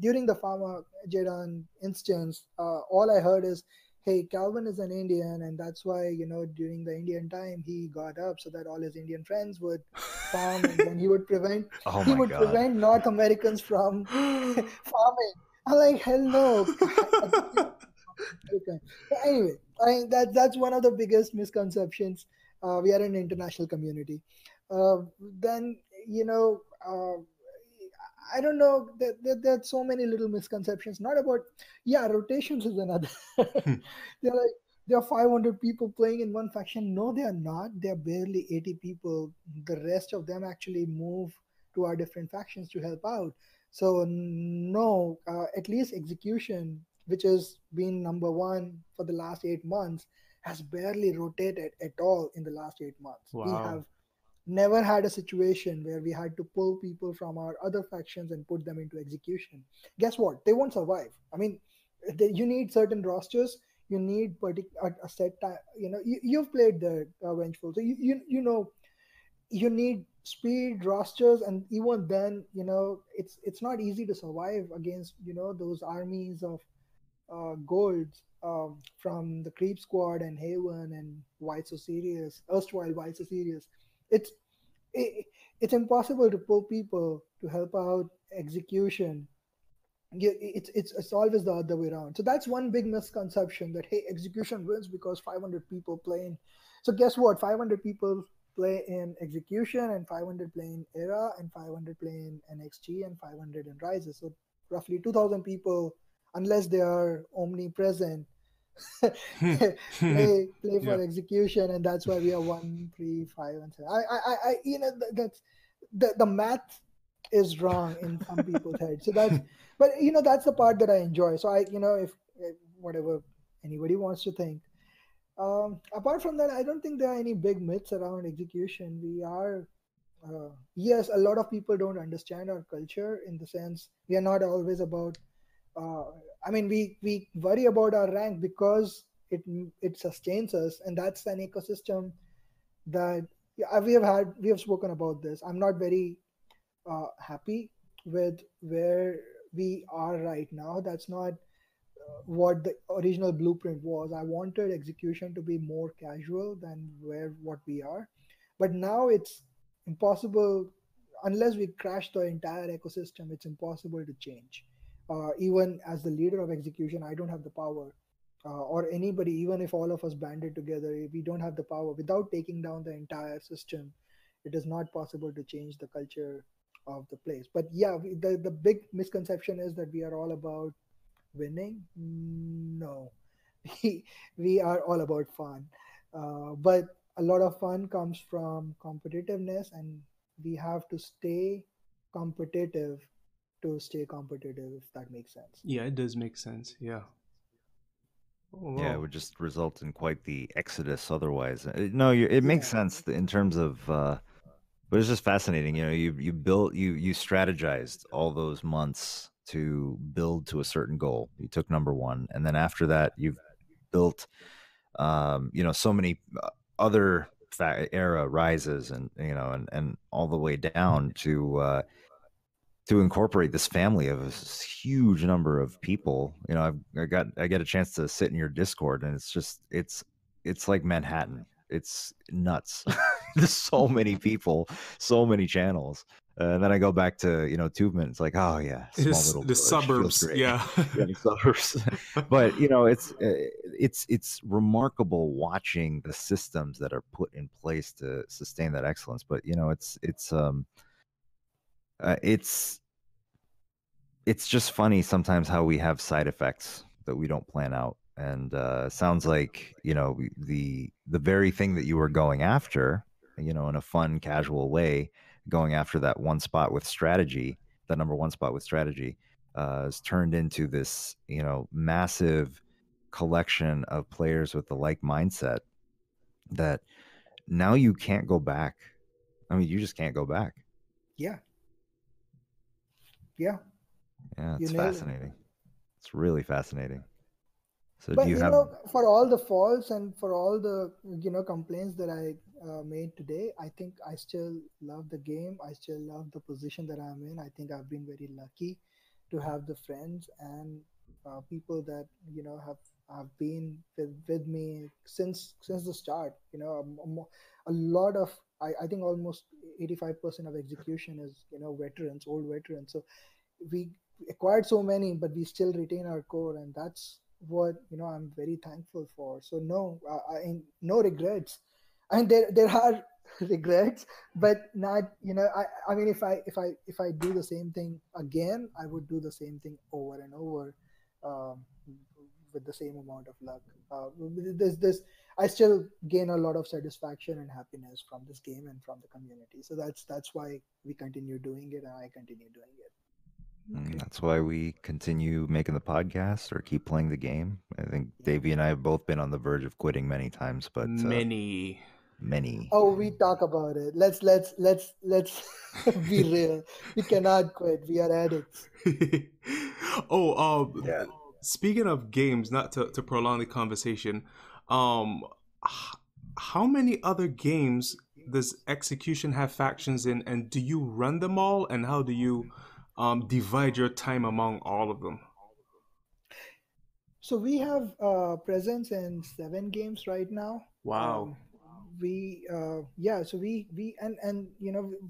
During the Pharma Jedon instance, all I heard is hey, Calvin is an Indian, and that's why, during the Indian time, he got up so that all his Indian friends would farm, and then he would prevent Oh he my would God. prevent North Americans from farming. I'm like, hello, American. But anyway, that's one of the biggest misconceptions. We are an international community. Then you know. I don't know. There are so many little misconceptions. Not about, yeah, rotations is another. They're like, there are 500 people playing in one faction. No, they are not. They are barely 80 people. The rest of them actually move to our different factions to help out. So no, at least execution, which has been number one for the last 8 months, has barely rotated at all in the last 8 months. We Wow. have never had a situation where we had to pull people from our other factions and put them into execution. Guess what? They won't survive. I mean, you need certain rosters. You need a set time. You've played the Vengeful, so you need speed rosters, and even then, it's not easy to survive against those armies of golds from the Creep Squad and Haven and White Sirius, erstwhile White Sirius. It's it, it's impossible to pull people to help out execution. It's always the other way around. So that's one big misconception, that hey, execution wins because 500 people play in. So guess what? 500 people play in execution, and 500 play in era, and 500 play in NXG, and 500 in rises. So roughly 2,000 people, unless they are omnipresent, play Yeah. for execution, and that's why we are 1, 3, 5, and 7. That's the math is wrong in some people's heads. So that's, but that's the part that I enjoy. So if whatever anybody wants to think. Apart from that, I don't think there are any big myths around execution. We are yes, a lot of people don't understand our culture, in the sense we are not always about uh, I mean, we worry about our rank because it sustains us, and that's an ecosystem that, yeah, we have spoken about this. I'm not very happy with where we are right now. That's not what the original blueprint was. I wanted execution to be more casual than where what we are, but now it's impossible. Unless we crash the entire ecosystem, it's impossible to change. Even as the leader of execution, I don't have the power, or anybody, even if all of us banded together, if we don't have the power without taking down the entire system. It is not possible to change the culture of the place. But yeah, the big misconception is that we are all about winning. No, we are all about fun, but a lot of fun comes from competitiveness, and we have to stay competitive to stay competitive, if that makes sense. Yeah, it does make sense. Yeah. Oh, Yeah, it well. would just result in quite the exodus otherwise. No, it makes Yeah, sense in terms of, but it's just fascinating. You built, you strategized all those months to build to a certain goal. You took number one, and then after that, you've built, so many other era rises, and and all the way down to incorporate this family of a huge number of people. I get a chance to sit in your Discord, and it's like Manhattan. It's nuts. There's so many people, so many channels. And then I go back to 2vement. It's like, oh yeah, It small is little the village feels suburbs. great. Yeah. Yeah, the suburbs. But it's remarkable watching the systems that are put in place to sustain that excellence. But it's it's just funny sometimes how we have side effects that we don't plan out. And sounds like the very thing that you were going after, in a fun, casual way, going after that one spot with strategy, that number one spot with strategy, has turned into this massive collection of players with the like mindset that now you can't go back. I mean, you just can't go back. yeah, yeah, Yeah, you it's nailed it. fascinating. It's really fascinating. So do But you have for all the faults and for all the complaints that I made today, I think I still love the game. I still love the position that I'm in. I think I've been very lucky to have the friends and people that have have been with me since the start. A lot of I think almost 85% of execution is veterans, old veterans. So we acquired so many, but we still retain our core, and that's what I'm very thankful for. So no, no regrets. And there are regrets, but not I mean, if I do the same thing again, I would do the same thing over and over, um, with the same amount of luck. This I still gain a lot of satisfaction and happiness from this game and from the community. So that's why we continue doing it, and I continue doing it. And that's why we continue making the podcast or keep playing the game. I think Davey and I have both been on the verge of quitting many times, but many. Oh, we talk about it. Let's be real. We cannot quit. We are addicts. Yeah. Speaking of games, not to prolong the conversation, how many other games does Execution have factions in, and do you run them all, and how do you divide your time among all of them? So we have presence in 7 games right now. Wow. So we and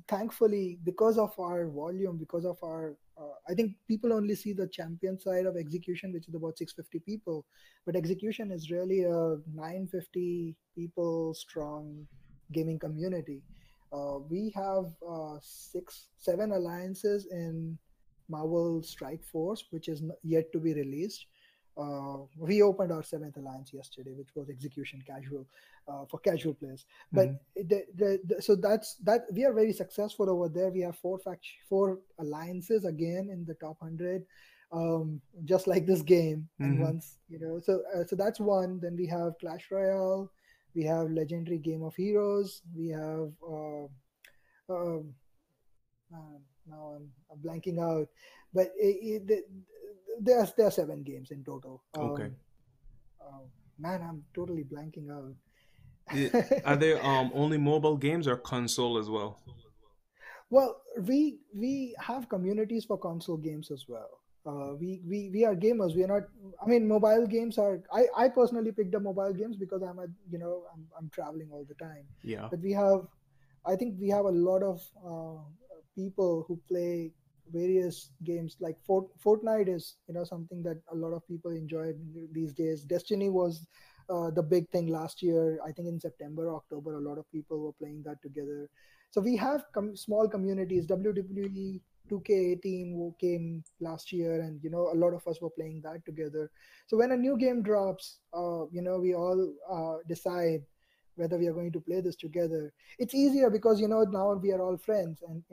thankfully, because of our volume, because of our I think people only see the champion side of Execution, which is about 650 people, but Execution is really a 950 people strong gaming community. We have 7 alliances in Marvel Strike Force, which is yet to be released. We opened our 7th alliance yesterday, which was Execution Casual, for casual players. But so that's that. We are very successful over there. We have 4 alliances again in the top 100, just like this game. And once so that's one. Then we have Clash Royale. We have Legendary Game of Heroes. We have now I'm blanking out, but there are 7 games in total. Okay. Man, I'm totally blanking out. Are they only mobile games or console as well? Well, we have communities for console games as well. We are gamers. We are not. I mean, mobile games are. I personally picked up mobile games because I'm traveling all the time. Yeah. But I think we have a lot of people who play various games. Like Fortnite is something that a lot of people enjoy these days. Destiny was the big thing last year. I think in September or October, a lot of people were playing that together. So we have small communities. WWE 2K18 came last year, and a lot of us were playing that together. So when a new game drops, we all decide whether we are going to play this together. It's easier because now we are all friends, and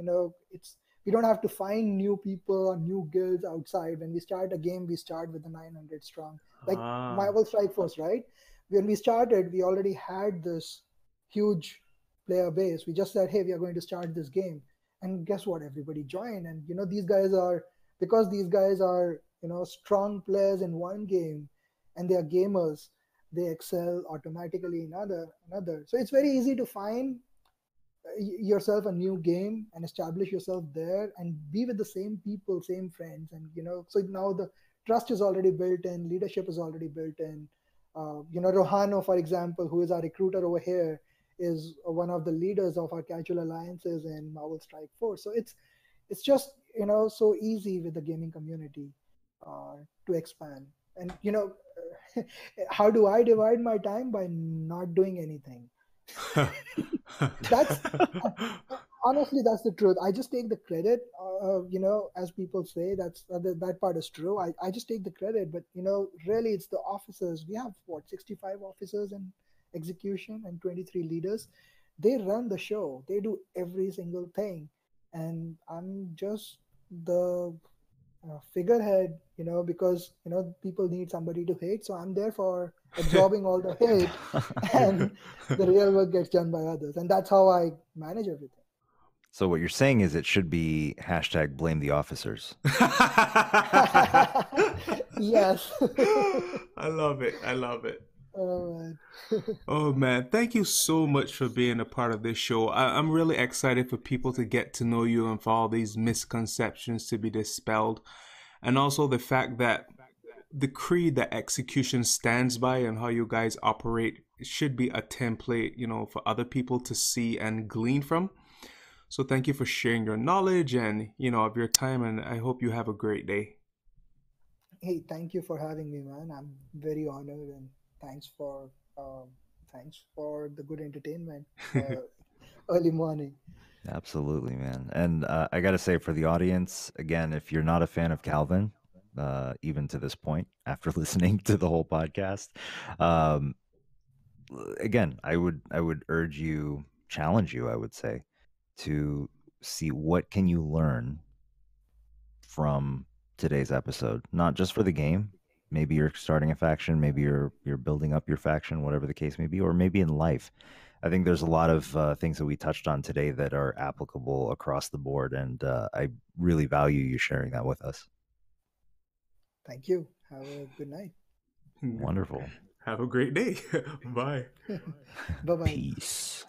we don't have to find new people or new guilds outside. When we start a game, we start with the 900 strong, like Marvel Strike Force, right? When we started, we already had this huge player base. We just said, hey, we are going to start this game, and guess what? Everybody joined, and these guys are strong players in one game, and they are gamers. They excel automatically in another. So it's very easy to find yourself a new game and establish yourself there and be with the same people, same friends, and so now the trust is already built in, leadership is already built in. Rohano, for example, who is our recruiter over here, is one of the leaders of our casual alliances in Marvel Strike Force. So it's just so easy with the gaming community to expand. And how do I divide my time? By not doing anything. That's honestly, that's the truth. I just take the credit. As people say, that part is true. I just take the credit, but really, it's the officers. We have 65 officers in Execution and 23 leaders. They run the show. They do every single thing, and I'm just the figurehead, because people need somebody to hate, so I'm there for absorbing all the hate, and the real work gets done by others, and that's how I manage everything. So what you're saying is it should be #blame the officers. Yes. I love it. Oh man. Oh man, thank you so much for being a part of this show. I'm really excited for people to get to know you and for all these misconceptions to be dispelled. And also the fact that the creed that execution stands by and how you guys operate should be a template, for other people to see and glean from. So thank you for sharing your knowledge and, of your time, and I hope you have a great day. Hey, thank you for having me, man. I'm very honored, and thanks for um, thanks for the good entertainment. Early morning. Absolutely, man. And I got to say, for the audience, again, if you're not a fan of Calvin, even to this point, after listening to the whole podcast, um, again, I would urge you, challenge you, I would say, to see what can you learn from today's episode. Not just for the game. Maybe you're starting a faction, maybe you're building up your faction, whatever the case may be, or maybe in life. I think there's a lot of things that we touched on today that are applicable across the board, and I really value you sharing that with us. Thank you. Have a good night. Wonderful. Have a great day. Bye. Bye bye. Peace.